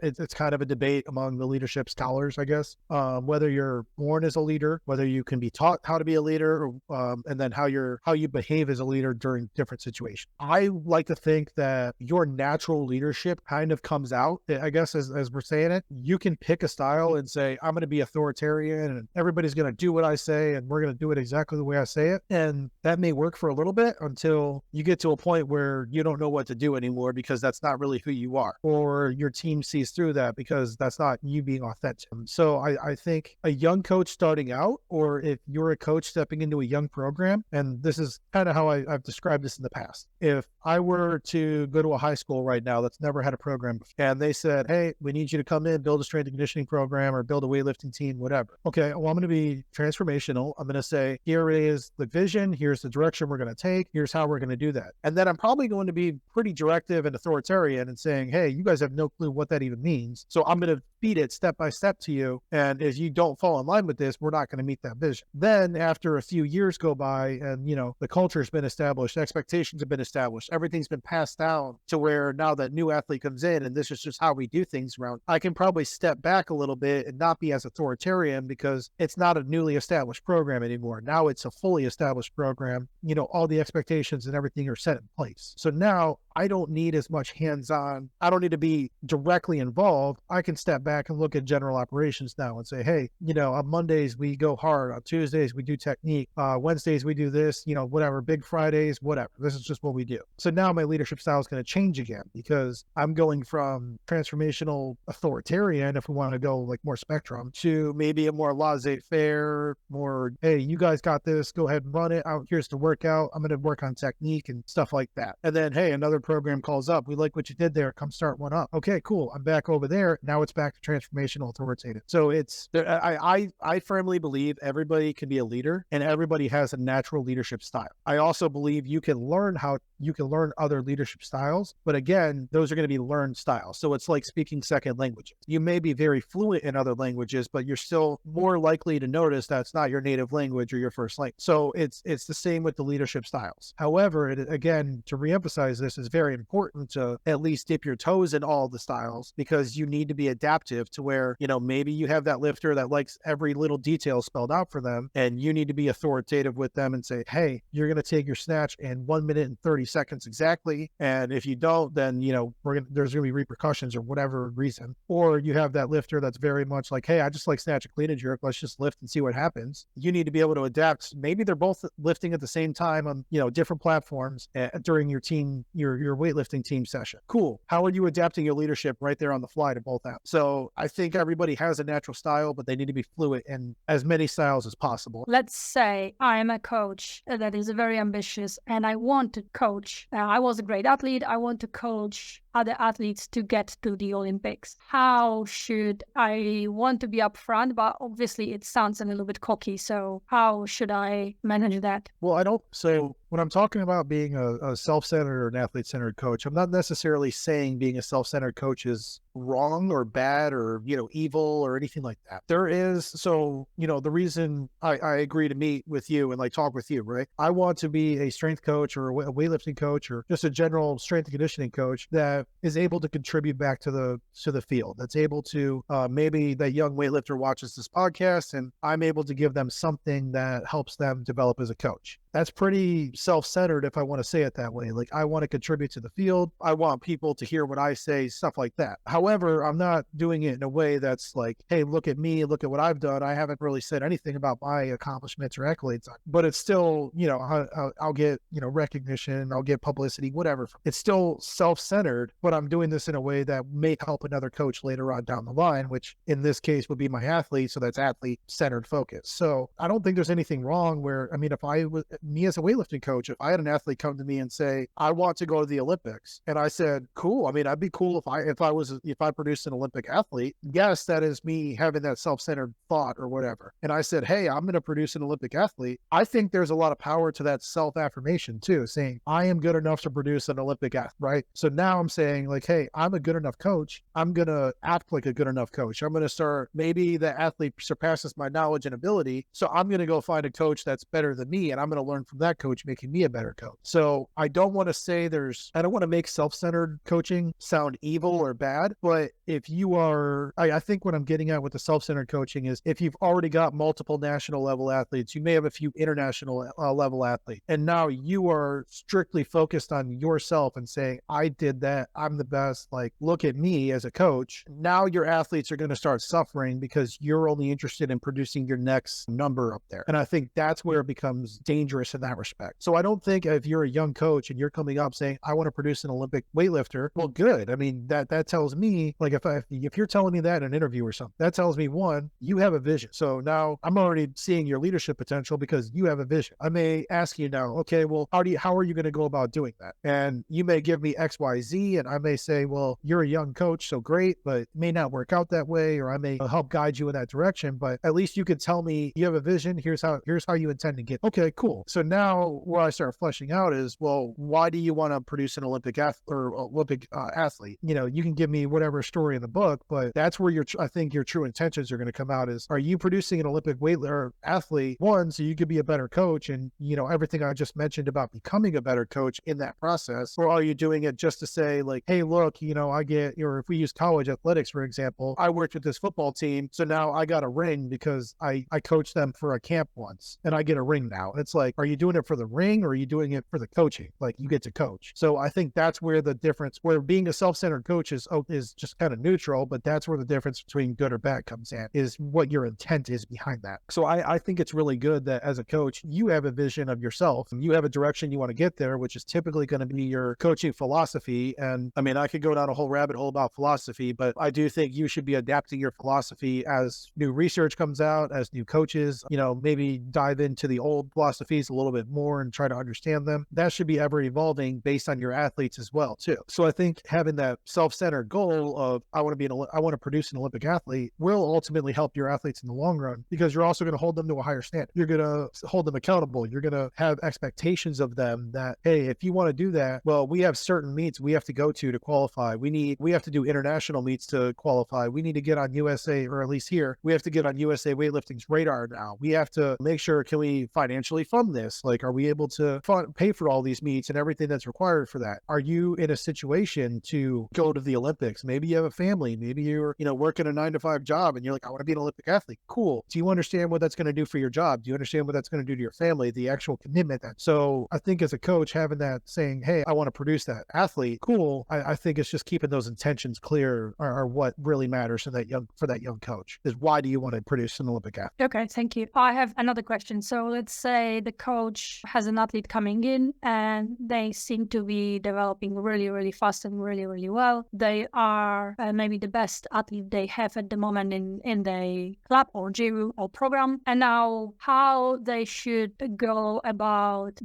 it's kind of a debate among the leadership scholars, I guess, whether you're born as a leader, whether you can be taught how to be a leader, and then how you behave as a leader during different situations. I like to think that your natural leadership kind of comes out, I guess, as we're saying it. You can pick a style and say, I'm going to be authoritarian and everybody's going to do what I say and we're going to do it exactly the way I say it. And that may work for a little bit until you get to a point where you don't know what to do anymore, because that's not really who you are, or your team team sees through that because that's not you being authentic. So I think a young coach starting out, or if you're a coach stepping into a young program, and this is kind of how I've described this in the past. If I were to go to a high school right now that's never had a program before, and they said, hey, we need you to come in, build a strength and conditioning program or build a weightlifting team, whatever. Okay, well, I'm going to be transformational. I'm going to say, here is the vision, here's the direction we're going to take, here's how we're going to do that. And then I'm probably going to be pretty directive and authoritarian and saying, hey, you guys have no clue what that even means. So I'm going to feed it step by step to you. And if you don't fall in line with this, we're not going to meet that vision. Then after a few years go by and, the culture's been established, expectations have been established, everything's been passed down to where now that new athlete comes in and this is just how we do things around, I can probably step back a little bit and not be as authoritarian because it's not a newly established program anymore. Now it's a fully established program. All the expectations and everything are set in place. So now I don't need as much hands-on. I don't need to be directly involved. I can step back and look at general operations now and say, hey, on Mondays we go hard. On Tuesdays we do technique. Wednesdays we do this, whatever, big Fridays, whatever. This is just what we do. So now my leadership style is going to change again because I'm going from transformational authoritarian, if we want to go like more spectrum, to maybe a more laissez-faire, more, hey, you guys got this, go ahead and run it. Here's the workout. I'm going to work on technique and stuff like that. And then, hey, another program calls up. We like what you did there. Come start one up. Okay, cool. I'm back over there. Now it's back to transformational authoritative. So it's, I firmly believe everybody can be a leader and everybody has a natural leadership style. I also believe you can learn other leadership styles, but again, those are going to be learned styles. So it's like speaking second languages. You may be very fluent in other languages, but you're still more likely to notice that's not your native language or your first language. So it's the same with the leadership styles. However, again, to reemphasize this, is very important to at least dip your toes in all the styles because you need to be adaptive to where, maybe you have that lifter that likes every little detail spelled out for them and you need to be authoritative with them and say, hey, you're going to take your snatch in 1 minute and 30 seconds exactly. And if you don't, then, there's going to be repercussions or whatever reason. Or you have that lifter that's very much like, hey, I just like snatch and clean and jerk. Let's just lift and see what happens. You need to be able to adapt. Maybe they're both lifting at the same time on, different platforms during your weightlifting team session. Cool. How are you adapting your leadership right there on the fly to both apps? So I think everybody has a natural style, but they need to be fluid in as many styles as possible. Let's say I'm a coach that is very ambitious and I want to coach. I was a great athlete. I want to coach other athletes to get to the Olympics. How should I want to be upfront? But obviously it sounds a little bit cocky. So how should I manage that? Well, so when I'm talking about being a self-centered or an athlete-centered coach, I'm not necessarily saying being a self-centered coach is wrong or bad or, evil or anything like that. There is, so, the reason I agree to meet with you and like talk with you, right? I want to be a strength coach or a weightlifting coach or just a general strength and conditioning coach that is able to contribute back to the field. That's able to, maybe that young weightlifter watches this podcast and I'm able to give them something that helps them develop as a coach. That's pretty self-centered if I want to say it that way. Like I want to contribute to the field. I want people to hear what I say, stuff like that. However, I'm not doing it in a way that's like, hey, look at me, look at what I've done. I haven't really said anything about my accomplishments or accolades, but it's still, I'll get, recognition, I'll get publicity, whatever. It's still self-centered, but I'm doing this in a way that may help another coach later on down the line, which in this case would be my athlete. So that's athlete-centered focus. So I don't think there's anything wrong where, if I was, me as a weightlifting coach, if I had an athlete come to me and say, I want to go to the Olympics, and I said, cool. I'd be cool if I produced an Olympic athlete. Yes, that is me having that self-centered thought or whatever. And I said, hey, I'm going to produce an Olympic athlete. I think there's a lot of power to that self-affirmation too, saying I am good enough to produce an Olympic athlete, right? So now I'm saying like, hey, I'm a good enough coach. I'm going to act like a good enough coach. I'm going to start, maybe the athlete surpasses my knowledge and ability. So I'm going to go find a coach that's better than me. And I'm going to learn from that coach, making me a better coach. So I don't want to say I don't want to make self-centered coaching sound evil or bad, but if you are, I think what I'm getting at with the self-centered coaching is if you've already got multiple national level athletes, you may have a few international level athletes, and now you are strictly focused on yourself and saying, I did that, I'm the best, like, look at me as a coach. Now your athletes are going to start suffering because you're only interested in producing your next number up there. And I think that's where it becomes dangerous dangerous in that respect. So I don't think if you're a young coach and you're coming up saying, I want to produce an Olympic weightlifter, well, good. I mean, that tells me, like, if you're telling me that in an interview or something, that tells me, one, you have a vision. So now I'm already seeing your leadership potential because you have a vision. I may ask you now, okay, well, how are you going to go about doing that? And you may give me X, Y, Z, and I may say, well, you're a young coach, so great, but it may not work out that way, or I may help guide you in that direction. But at least you could tell me you have a vision. Here's how you intend to get. Okay, cool. So now where I start fleshing out is, well, why do you want to produce an Olympic athlete? You know, you can give me whatever story in the book, but that's where I think your true intentions are going to come out. Is, are you producing an Olympic athlete, one, so you could be a better coach, and you know everything I just mentioned about becoming a better coach in that process, or are you doing it just to say, like, hey, look, you know, or if we use college athletics for example, I worked with this football team, so now I got a ring because I coached them for a camp once and I get a ring now. It's like, are you doing it for the ring or are you doing it for the coaching? Like, you get to coach. So I think that's where the difference, where being a self-centered coach is just kind of neutral, but that's where the difference between good or bad comes in, is what your intent is behind that. So I think it's really good that as a coach, you have a vision of yourself and you have a direction you want to get there, which is typically going to be your coaching philosophy. And I mean, I could go down a whole rabbit hole about philosophy, but I do think you should be adapting your philosophy as new research comes out, as new coaches, you know, maybe dive into the old philosophies a little bit more and try to understand them. That should be ever evolving based on your athletes as well, too. So I think having that self-centered goal of, I want to produce an Olympic athlete, will ultimately help your athletes in the long run, because you're also going to hold them to a higher standard. You're going to hold them accountable. You're going to have expectations of them that, hey, if you want to do that, well, we have certain meets we have to go to qualify. We have to do international meets to qualify. We need to get on USA, or at least here, we have to get on USA Weightlifting's radar now. We have to make sure, can we financially fund this? Like, are we able to pay for all these meets and everything that's required for that? Are you in a situation to go to the Olympics? Maybe you have a family. Maybe you're, working a 9-to-5 job and you're like, I want to be an Olympic athlete. Cool. Do you understand what that's going to do for your job? Do you understand what that's going to do to your family? The actual commitment. So I think as a coach, having that, saying, hey, I want to produce that athlete, cool. I think it's just keeping those intentions clear are what really matters for that young coach, is why do you want to produce an Olympic athlete? Okay, thank you. I have another question. So let's say the coach has an athlete coming in and they seem to be developing really, really fast and really, really well. They are maybe the best athlete they have at the moment in the club or gym or program. And now how they should go about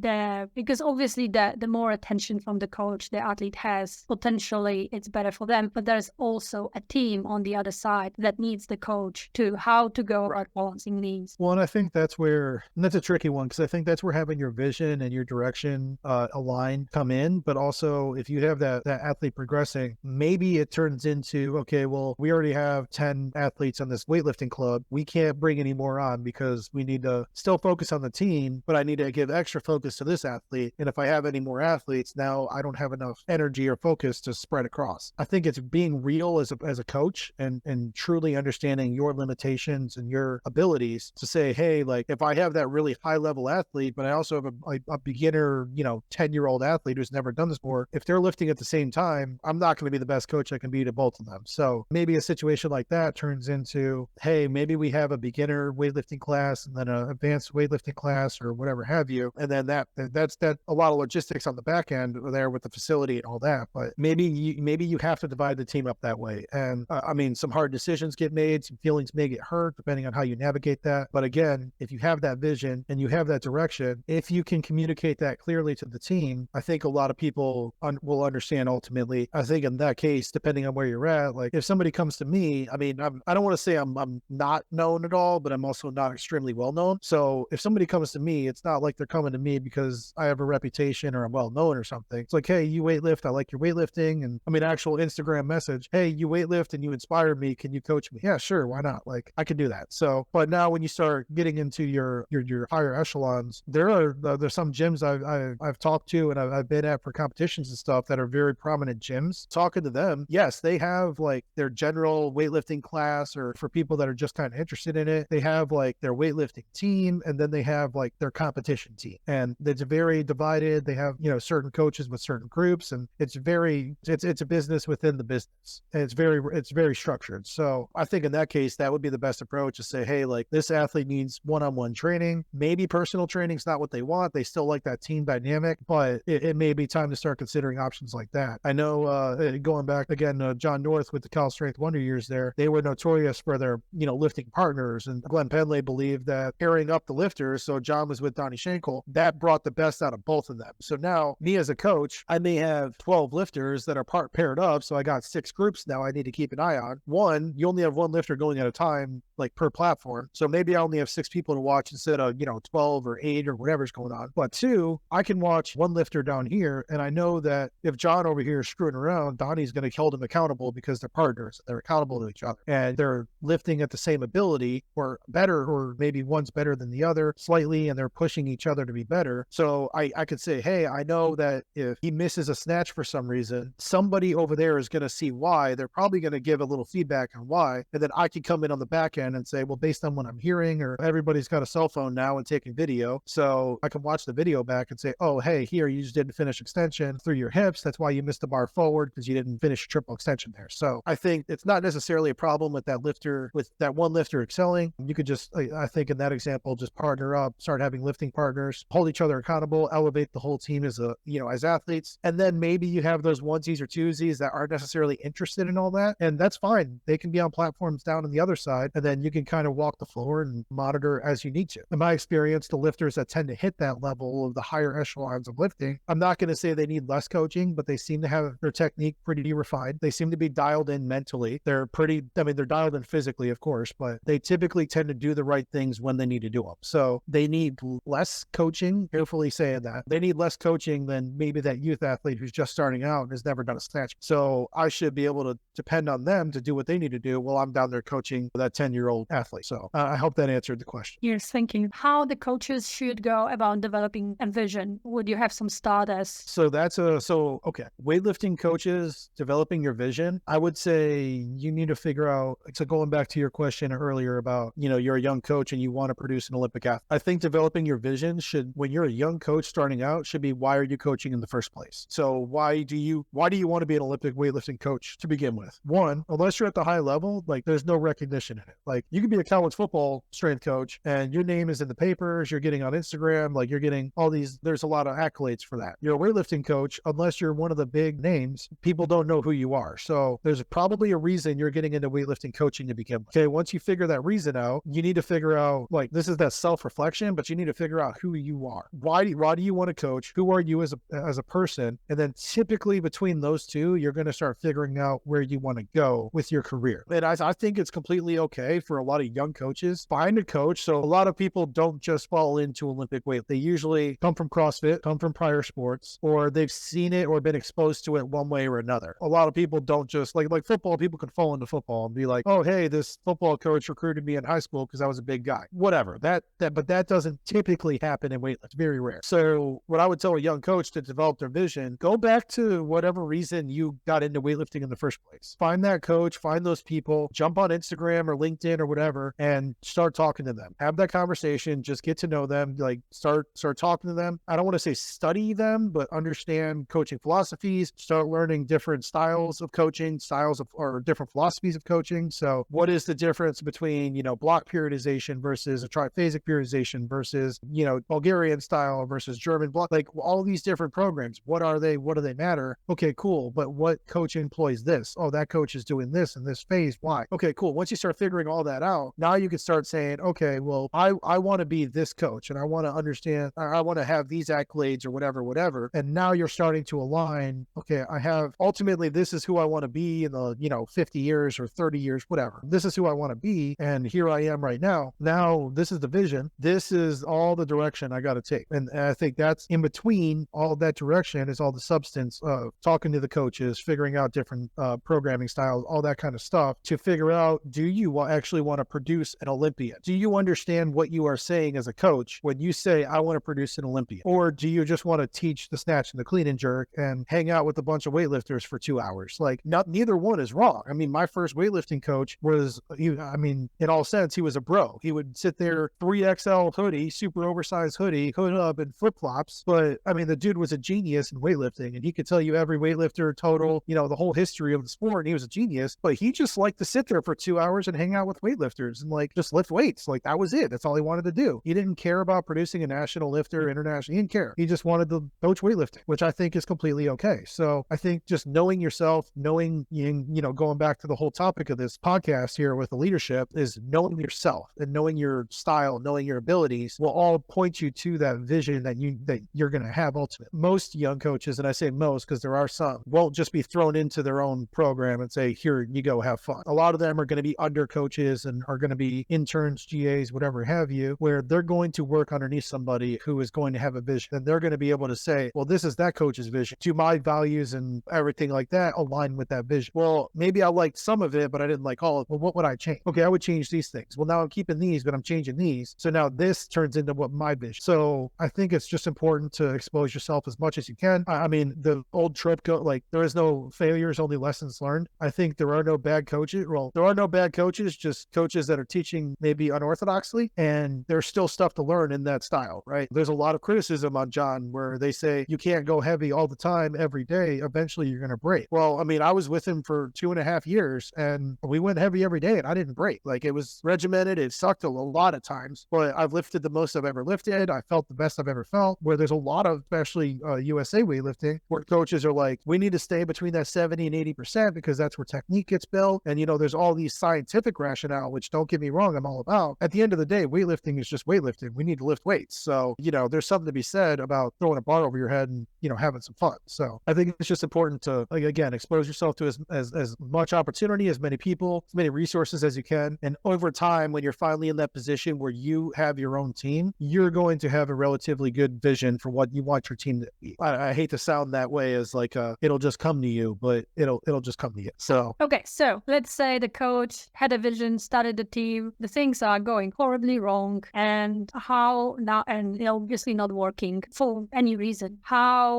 because obviously the more attention from the coach the athlete has, potentially it's better for them, but there's also a team on the other side that needs the coach to how to go about balancing these. Well, and I think that's a tricky one, because I think that's where having your vision and your direction aligned come in. But also, if you have that athlete progressing, maybe it turns into, okay, well, we already have 10 athletes on this weightlifting club. We can't bring any more on because we need to still focus on the team, but I need to give extra focus to this athlete. And if I have any more athletes, now I don't have enough energy or focus to spread across. I think it's being real as a coach and truly understanding your limitations and your abilities to say, hey, like, if I have that really high level athlete, but I also have a beginner, 10-year-old athlete who's never done this before, if they're lifting at the same time, I'm not going to be the best coach I can be to both of them. So maybe a situation like that turns into, hey, maybe we have a beginner weightlifting class and then an advanced weightlifting class or whatever have you. And then that's a lot of logistics on the back end there with the facility and all that. But maybe you have to divide the team up that way. And some hard decisions get made, some feelings may get hurt depending on how you navigate that. But again, if you have that vision and you have that direction, if you can communicate that clearly to the team, I think a lot of people will understand ultimately. I think in that case, depending on where you're at, like if somebody comes to me, I don't want to say I'm not known at all, but I'm also not extremely well known. So if somebody comes to me, it's not like they're coming to me because I have a reputation or I'm well known or something. It's like, hey, you weightlift, I like your weightlifting. And actual Instagram message, hey, you weightlift and you inspired me. Can you coach me? Yeah, sure. Why not? Like, I could do that. So, but now when you start getting into your higher echelons, there's some gyms I've talked to and I've been at for competitions and stuff that are very prominent gyms. Talking to them, yes, they have like their general weightlifting class, or for people that are just kind of interested in it, they have like their weightlifting team, and then they have like their competition team, and it's very divided. They have certain coaches with certain groups, and it's a business within the business, and it's very structured. So I think in that case, that would be the best approach, to say, hey, like, this athlete needs one-on-one training, maybe personal training training's not what they want. They still like that team dynamic, but it may be time to start considering options like that. I know going back again, John North with the Cal Strength Wonder years there, they were notorious for their, lifting partners. And Glenn Penley believed that pairing up the lifters, so John was with Donnie Schenkel, that brought the best out of both of them. So now me as a coach, I may have 12 lifters that are paired up. So I got 6 groups now I need to keep an eye on. One, you only have one lifter going at a time, like per platform. So maybe I only have 6 people to watch instead of, 12 or 8 or whatever's going on. But 2, I can watch one lifter down here. And I know that if John over here is screwing around, Donnie's going to hold him accountable because they're partners. They're accountable to each other and they're lifting at the same ability or better, or maybe one's better than the other slightly, and they're pushing each other to be better. So I could say, hey, I know that if he misses a snatch for some reason, somebody over there is going to see why. They're probably going to give a little feedback on why. And then I can come in on the back end and say, well, based on what I'm hearing, or everybody's got a cell phone now and taking video. So I can watch the video back and say, oh, hey, here, you just didn't finish extension through your hips. That's why you missed the bar forward, because you didn't finish triple extension there. So I think it's not necessarily a problem with that lifter, with that one lifter excelling. You could just, I think in that example, just partner up, start having lifting partners, hold each other accountable, elevate the whole team as as athletes. And then maybe you have those onesies or twosies that aren't necessarily interested in all that. And that's fine. They can be on platforms down on the other side. And then you can kind of walk the floor and monitor as you need to. In my experience, the lifters that tend to hit that level of the higher echelons of lifting, I'm not going to say they need less coaching, but they seem to have their technique pretty refined. They seem to be dialed in mentally. They're dialed in physically, of course, but they typically tend to do the right things when they need to do them. So they need less coaching, carefully saying that. They need less coaching than maybe that youth athlete who's just starting out and has never done a snatch. So I should be able to depend on them to do what they need to do while I'm down there coaching that 10-year-old athlete. So I hope that answered the question. Yes, thank you. How the coaches should go about developing a vision? Would you have some starters? So okay. Weightlifting coaches developing your vision. I would say you need to figure out, so going back to your question earlier about, you're a young coach and you want to produce an Olympic athlete. I think developing your vision when you're a young coach starting out, should be, why are you coaching in the first place? So why do you want to be an Olympic weightlifting coach to begin with? One, unless you're at the high level, like there's no recognition in it. Like you could be a college football strength coach and your name is in the papers, you're getting on Instagram, like you're getting all these, there's a lot of accolades for that. You're a weightlifting coach, unless you're one of the big names, people don't know who you are. So there's probably a reason you're getting into weightlifting coaching to begin with. Okay, once you figure that reason out, you need to figure out, like, this is that self-reflection, but you need to figure out who you are. Why do you want to coach? Who are you as a person? And then typically between those two, you're going to start figuring out where you want to go with your career. And I think it's completely okay for a lot of young coaches, find a coach. So a lot of people don't just fall into Olympic weight. They usually come from CrossFit, come from prior sports, or they've seen it or been exposed to it one way or another. A lot of people don't just like football. People can fall into football and be like, oh, hey, this football coach recruited me in high school because I was a big guy. Whatever. But that doesn't typically happen in weightlifting. It's very rare. So what I would tell a young coach to develop their vision, go back to whatever reason you got into weightlifting in the first place. Find that coach, find those people, jump on Instagram or LinkedIn or whatever, and start talking to them. Have that conversation, just get to know them, like start talking to them. I don't want to say study them, but understand coaching philosophies, start learning different styles of coaching, or different philosophies of coaching. So what is the difference between, block periodization versus a triphasic periodization versus, Bulgarian style versus German block, like all these different programs. What are they? What do they matter? Okay, cool. But what coach employs this? Oh, that coach is doing this in this phase. Why? Okay, cool. Once you start figuring all that out, now you can start saying, okay, well, I want to be this coach and I want to understand, I want to have these accolades or whatever. And now you're starting to align. Okay, ultimately, this is who I want to be in the, 50 years or 30 years, whatever. This is who I want to be. And here I am right now. Now, this is the vision. This is all the direction I got to take. And I think that's in between all that direction is all the substance of talking to the coaches, figuring out different programming styles, all that kind of stuff to figure out, do you actually want to produce an Olympian? Do you understand what you are saying as a coach when you say, I want to produce an Olympian? Or do you just want to teach the snatch and the clean and jerk and hang out with a bunch of weightlifters for 2 hours? Like, neither one is wrong. I mean, my first weightlifting coach was, in all sense, he was a bro. He would sit there, 3XL hoodie, super oversized hoodie, hood up and flip-flops. But the dude was a genius in weightlifting and he could tell you every weightlifter total, the whole history of the sport. And he was a genius, but he just liked to sit there for 2 hours and hang out with weightlifters and like just lift weights. Like that was it. That's all he wanted to do. He didn't care about producing a national lifter internationally. He didn't care. He just wanted to coach weightlifting, which I think is completely okay. So I think just knowing yourself, knowing, going back to the whole topic of this podcast here with the leadership, is knowing yourself and knowing your style, knowing your abilities will all point you to that vision that you're going to have ultimately. Most young coaches, and I say most because there are some, won't just be thrown into their own program and say, here you go, have fun. A lot of them are going to be under coaches and are going to be interns, GAs, whatever have you, where they're going to work underneath somebody who is going to have a vision, and they're going to be able to say, well, this is that coach's vision. Do my values and everything like that align with that vision? Well, maybe I liked some of it, but I didn't like all of it. Well, what would I change? Okay, I would change these things. Well, now I'm keeping these, but I'm changing these. So now this turns into what my vision. So I think it's just important to expose yourself as much as you can. I mean, the old trip there is no failures, only lessons learned. I think there are no bad coaches. Well, there are no bad coaches, just coaches that are teaching maybe unorthodoxly, and there's still stuff to learn in that style, right? There's a lot of criticism on John where they say you can't go heavy all the time every day. Eventually you're going to break. Well, I mean, I was with him for 2.5 years and we went heavy every day and I didn't break. Like, it was regimented. It sucked a lot of times, but I've lifted the most I've ever lifted. I felt the best I've ever felt, where there's a lot of, especially USA weightlifting, where coaches are like, we need to stay between that 70 and 80% because that's where technique gets built. And, there's all these scientific rationale, which, don't get me wrong, I'm all about. At the end of the day, weightlifting is just weightlifting. We need to lift weights. So, there's something to be said about throwing a bar over your head and, having some fun. So I think it's just important to, again, expose yourself to as much opportunity, as many people, as many resources as you can. And over time, when you're finally in that position where you have your own team, you're going to have a relatively good vision for what you want your team to be. I hate to sound that way as like, it'll just come to you, but it'll just come to you. So. Okay. So let's say the coach had a vision, started the team, the things are going horribly wrong, and how now, and obviously not working for any reason, how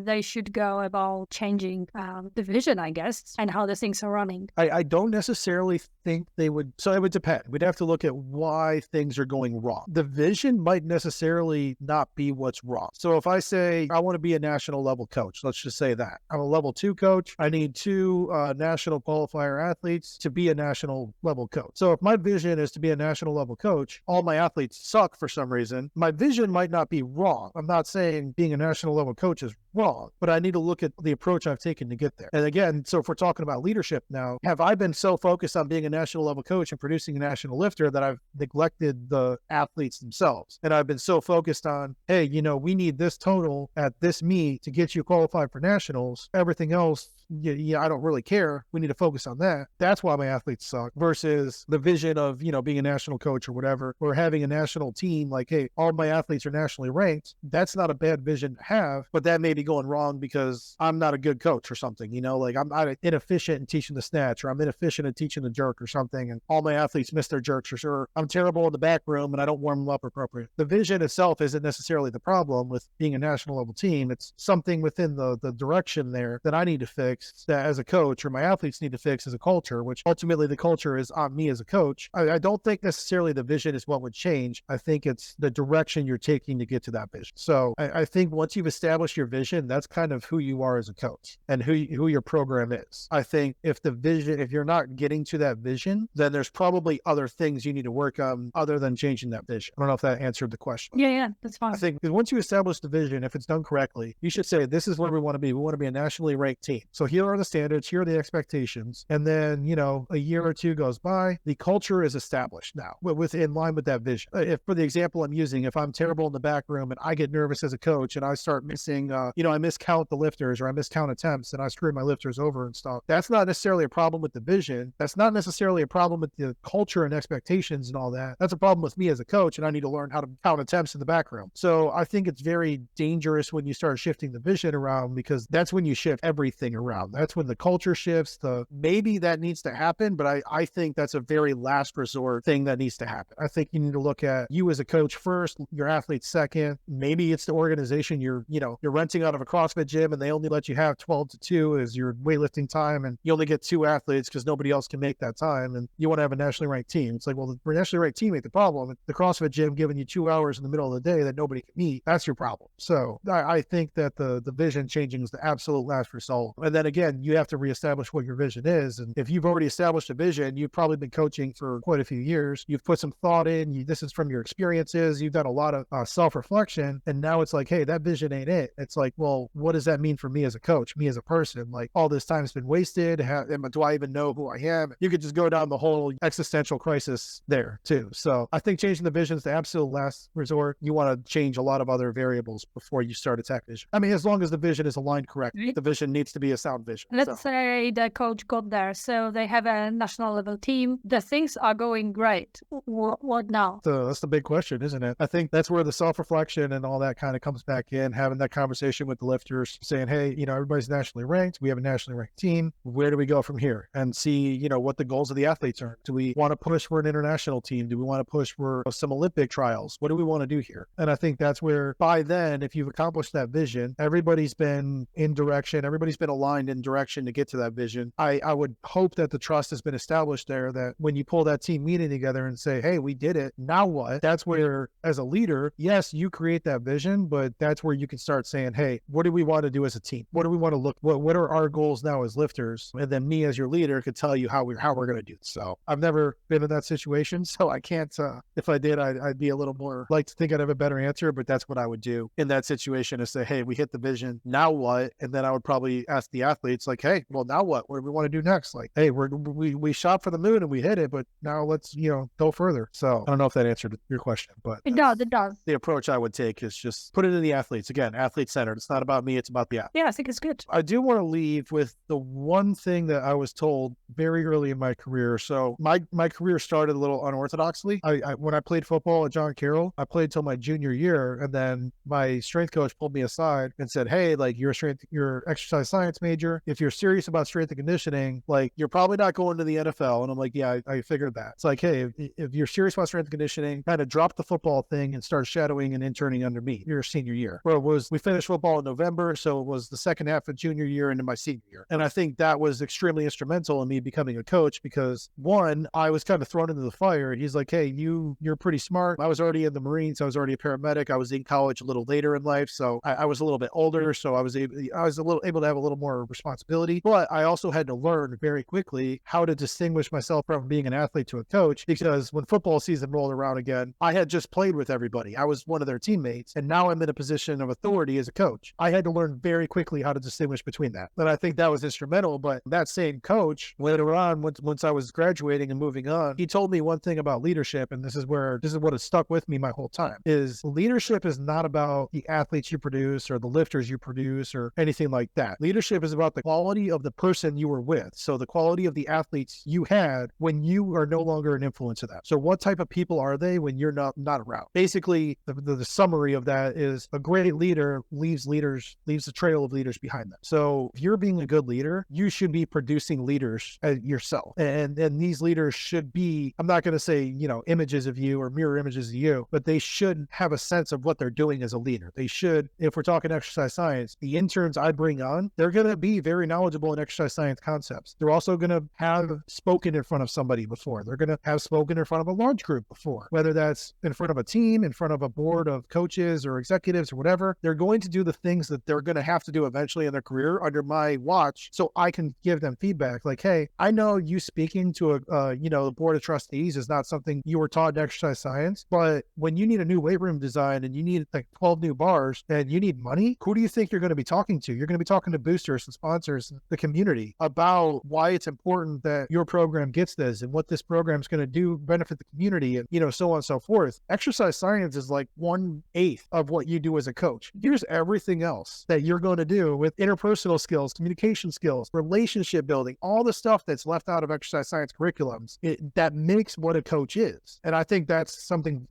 they should go about changing the vision, I guess, and how the things are running. I don't necessarily think they would. So it would depend. We'd have to look at why things are going wrong. The vision might necessarily not be what's wrong. So if I say, I want to be a national level coach, let's just say that I'm a level 2 coach. I need 2 national qualifier athletes to be a national level coach. So if my vision is to be a national level coach, all my athletes suck for some reason, my vision might not be wrong. I'm not saying being a national level coach is wrong, but I need to look at the approach I've taken to get there. And again, so if we're talking about leadership now, have I been so focused on being a national level coach and producing a national lifter that I've neglected the athletes themselves? And I've been so focused on, hey, we need this total at this meet to get you qualified for nationals. Everything else, I don't really care. We need to focus on that. That's why my athletes suck, versus the vision of, being a national coach or whatever, or having a national team like, hey, all my athletes are nationally ranked. That's not a bad vision to have, but that may be going wrong because I'm not a good coach or something, like I'm inefficient in teaching the snatch, or I'm inefficient in teaching the jerk or something, and all my athletes miss their jerks, or I'm terrible in the back room and I don't warm them up appropriately. The vision itself isn't necessarily the problem with being a national level team. It's something within the direction there that I need to fix, that as a coach, or my athletes need to fix as a culture, which ultimately the culture is on me as a coach. I don't think necessarily the vision is what would change. I think it's the direction you're taking to get to that vision. So I think once you've established your vision, that's kind of who you are as a coach and who your program is. I think if you're not getting to that vision, then there's probably other things you need to work on other than changing that vision. I don't know if that answered the question. Yeah, that's fine. I think once you establish the vision, if it's done correctly, you should say, this is where we want to be. We want to be a nationally ranked team. So here are the standards, here are the expectations. And then, a year or two goes by, the culture is established now in line with that vision. If, for the example I'm using, if I'm terrible in the back room and I get nervous as a coach and I start missing, I miscount the lifters, or I miscount attempts and I screw my lifters over and stuff, that's not necessarily a problem with the vision. That's not necessarily a problem with the culture and expectations and all that. That's a problem with me as a coach, and I need to learn how to count attempts in the back room. So I think it's very dangerous when you start shifting the vision around, because that's when you shift everything around. That's when the culture shifts. Maybe that needs to happen, but I think that's a very last resort thing that needs to happen. I think you need to look at you as a coach first, your athletes second. Maybe it's the organization you're renting out of a CrossFit gym and they only let you have 12 to 2 as your weightlifting time, and you only get 2 athletes because nobody else can make that time, and you want to have a nationally ranked team. It's like, well, the nationally ranked team ain't the problem. The CrossFit gym giving you 2 hours in the middle of the day that nobody can meet, that's your problem. So I think that the vision changing is the absolute last result. And then then again, you have to reestablish what your vision is. And if you've already established a vision, you've probably been coaching for quite a few years. You've put some thought in. This is from your experiences. You've done a lot of self-reflection. And now it's like, hey, that vision ain't it. It's like, well, what does that mean for me as a coach, me as a person? Like, all this time's been wasted. Do I even know who I am? You could just go down the whole existential crisis there too. So I think changing the vision is the absolute last resort. You want to change a lot of other variables before you start attack vision. I mean, as long as the vision is aligned correctly, the vision needs to be a sound vision. Let's say the coach got there. So they have a national level team. The things are going great. What now? So that's the big question, isn't it? I think that's where the self-reflection and all that kind of comes back in, having that conversation with the lifters, saying, hey, everybody's nationally ranked. We have a nationally ranked team. Where do we go from here? And see, what the goals of the athletes are. Do we want to push for an international team? Do we want to push for some Olympic trials? What do we want to do here? And I think that's where, by then, if you've accomplished that vision, everybody's been in direction, everybody's been aligned in direction to get to that vision. I would hope that the trust has been established there, that when you pull that team meeting together and say, hey, we did it, now what? That's where, as a leader, yes, you create that vision, but that's where you can start saying, hey, what do we want to do as a team? What do we want to look, what are our goals now as lifters? And then me as your leader could tell you how we're going to do it. So I've never been in that situation, so I can't, if I did, I'd be a little more, like to think I'd have a better answer, but that's what I would do in that situation, is say, hey, we hit the vision, now what? And then I would probably ask the athletes, like, hey, well, now what? What do we want to do next? Like, hey, we shot for the moon and we hit it, but now let's, go further. So I don't know if that answered your question, but it does. The approach I would take is just put it in the athletes. Again, athlete centered. It's not about me, it's about the athlete. Yeah, I think it's good. I do want to leave with the one thing that I was told very early in my career. So my career started a little unorthodoxly. When I played football at John Carroll, I played till my junior year, and then my strength coach pulled me aside and said, hey, like, you're exercise science major. If you're serious about strength and conditioning, like, you're probably not going to the NFL. And I'm like, yeah, I figured that. It's like, hey, if you're serious about strength and conditioning, kind of drop the football thing and start shadowing and interning under me your senior year. Where we finished football in November, so it was the second half of junior year into my senior year. And I think that was extremely instrumental in me becoming a coach, because one, I was kind of thrown into the fire. He's like, hey, you're pretty smart. I was already in the Marines. I was already a paramedic. I was in college a little later in life, so I was a little bit older, so I was able to have a little more responsibility. But I also had to learn very quickly how to distinguish myself from being an athlete to a coach, because when football season rolled around again, I had just played with everybody. I was one of their teammates, and now I'm in a position of authority as a coach. I had to learn very quickly how to distinguish between that. And I think that was instrumental. But that same coach, later on, once I was graduating and moving on, he told me one thing about leadership, and this is what has stuck with me my whole time, is leadership is not about the athletes you produce or the lifters you produce or anything like that. Leadership is about the quality of the person you were with. So the quality of the athletes you had when you are no longer an influence of them. So what type of people are they when you're not around? Basically, the summary of that is a great leader leaves a trail of leaders behind them. So if you're being a good leader, you should be producing leaders yourself. And these leaders should be, I'm not going to say, images of you or mirror images of you, but they should have a sense of what they're doing as a leader. They should, if we're talking exercise science, the interns I bring on, they're going to be very knowledgeable in exercise science concepts. They're also going to have spoken in front of somebody before. They're going to have spoken in front of a large group before, whether that's in front of a team, in front of a board of coaches or executives or whatever. They're going to do the things that they're going to have to do eventually in their career under my watch, so I can give them feedback like, hey, I know you speaking to the board of trustees is not something you were taught in exercise science, but when you need a new weight room design and you need like 12 new bars and you need money, who do you think you're going to be talking to? You're going to be talking to boosters and sponsors, the community, about why it's important that your program gets this and what this program is going to do, benefit the community, and so on and so forth. Exercise science is like 1/8 of what you do as a coach. Here's everything else that you're going to do with interpersonal skills, communication skills, relationship building, all the stuff that's left out of exercise science curriculums that makes what a coach is. And I think that's something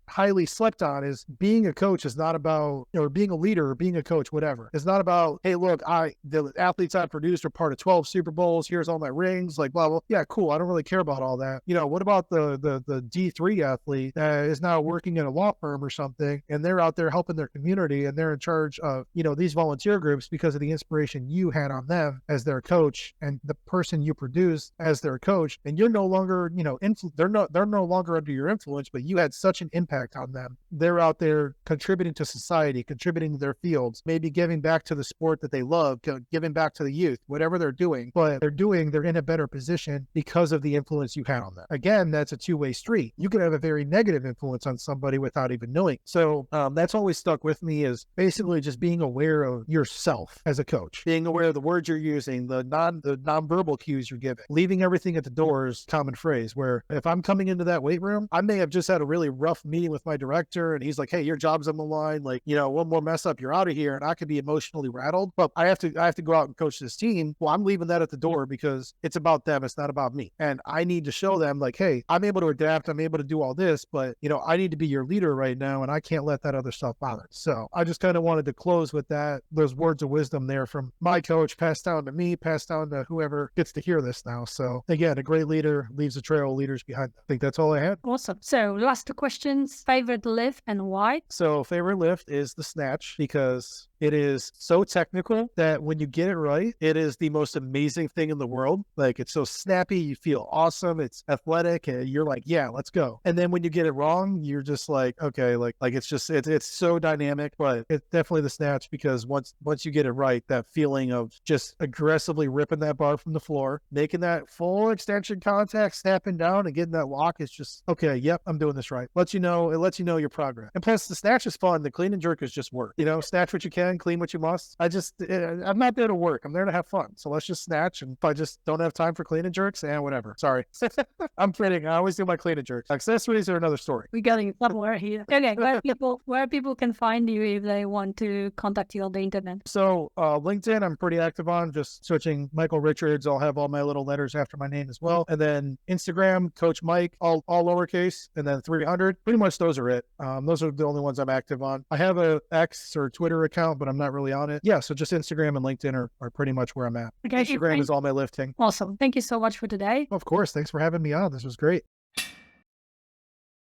highly slept on, is being a coach is not about, or being a leader or being a coach, whatever. It's not about, hey, look, the athletes I produced are part of 12 Super Bowls. Here's all my rings. Like, well, yeah, cool. I don't really care about all that. What about the D3 athlete that is now working in a law firm or something, and they're out there helping their community, and they're in charge of, these volunteer groups because of the inspiration you had on them as their coach and the person you produced as their coach, and you're no longer, they're no longer under your influence, but you had such an impact on them. They're out there contributing to society, contributing to their fields, maybe giving back to the sport that they love, giving back to the youth, whatever they're doing, but they're in a better position because of the influence you had on them. Again, that's a two-way street. You could have a very negative influence on somebody without even knowing. So that's always stuck with me, is basically just being aware of yourself as a coach, being aware of the words you're using, the nonverbal cues you're giving, leaving everything at the door is a common phrase, where if I'm coming into that weight room, I may have just had a really rough meeting with my director and he's like, hey, your job's on the line. Like, one more mess up, you're out of here. And I could be emotionally rattled, but I have to go out and coach this team. Well, I'm leaving that at the door because it's about them. It's not about me. And I need to show them like, hey, I'm able to adapt. I'm able to do all this, but I need to be your leader right now. And I can't let that other stuff bother. So I just kind of wanted to close with those words of wisdom there from my coach, passed down to me, passed down to whoever gets to hear this now. So again, a great leader leaves a trail of leaders behind them. I think that's all I had. Awesome. So last two questions, favorite lift and why? So favorite lift is the snatch, because it is so technical that when you get it right, it is the most amazing thing in the world. Like, it's so snappy, you feel awesome, it's athletic, and you're like, yeah, let's go. And then when you get it wrong, you're just like, okay, like it's so dynamic. But it's definitely the snatch, because once you get it right, that feeling of just aggressively ripping that bar from the floor, making that full extension contact, snapping down and getting that lock is just, okay, yep, I'm doing this right. It lets you know your progress. And plus the snatch is fun. The clean and jerk is just work. Snatch what you can, clean what you must. I'm not there to work. I'm there to have fun. So let's just snatch. And if I just don't have time for clean and jerks, whatever. Sorry. I'm kidding. I always do my clean and jerks. Accessories are another story. We're getting somewhere here. Okay, where people can find you if they want to contact you on the internet. So LinkedIn, I'm pretty active on, just searching Michael Richards. I'll have all my little letters after my name as well. And then Instagram, Coach Mike, all lowercase, and then 300. Pretty much those are it. Those are the only ones I'm active on. I have a X or Twitter account, but I'm not really on it. Yeah, so just Instagram and LinkedIn are pretty much where I'm at. Okay, Instagram is all my lifting. Awesome. Thank you so much for today. Of course. Thanks for having me on. This was great.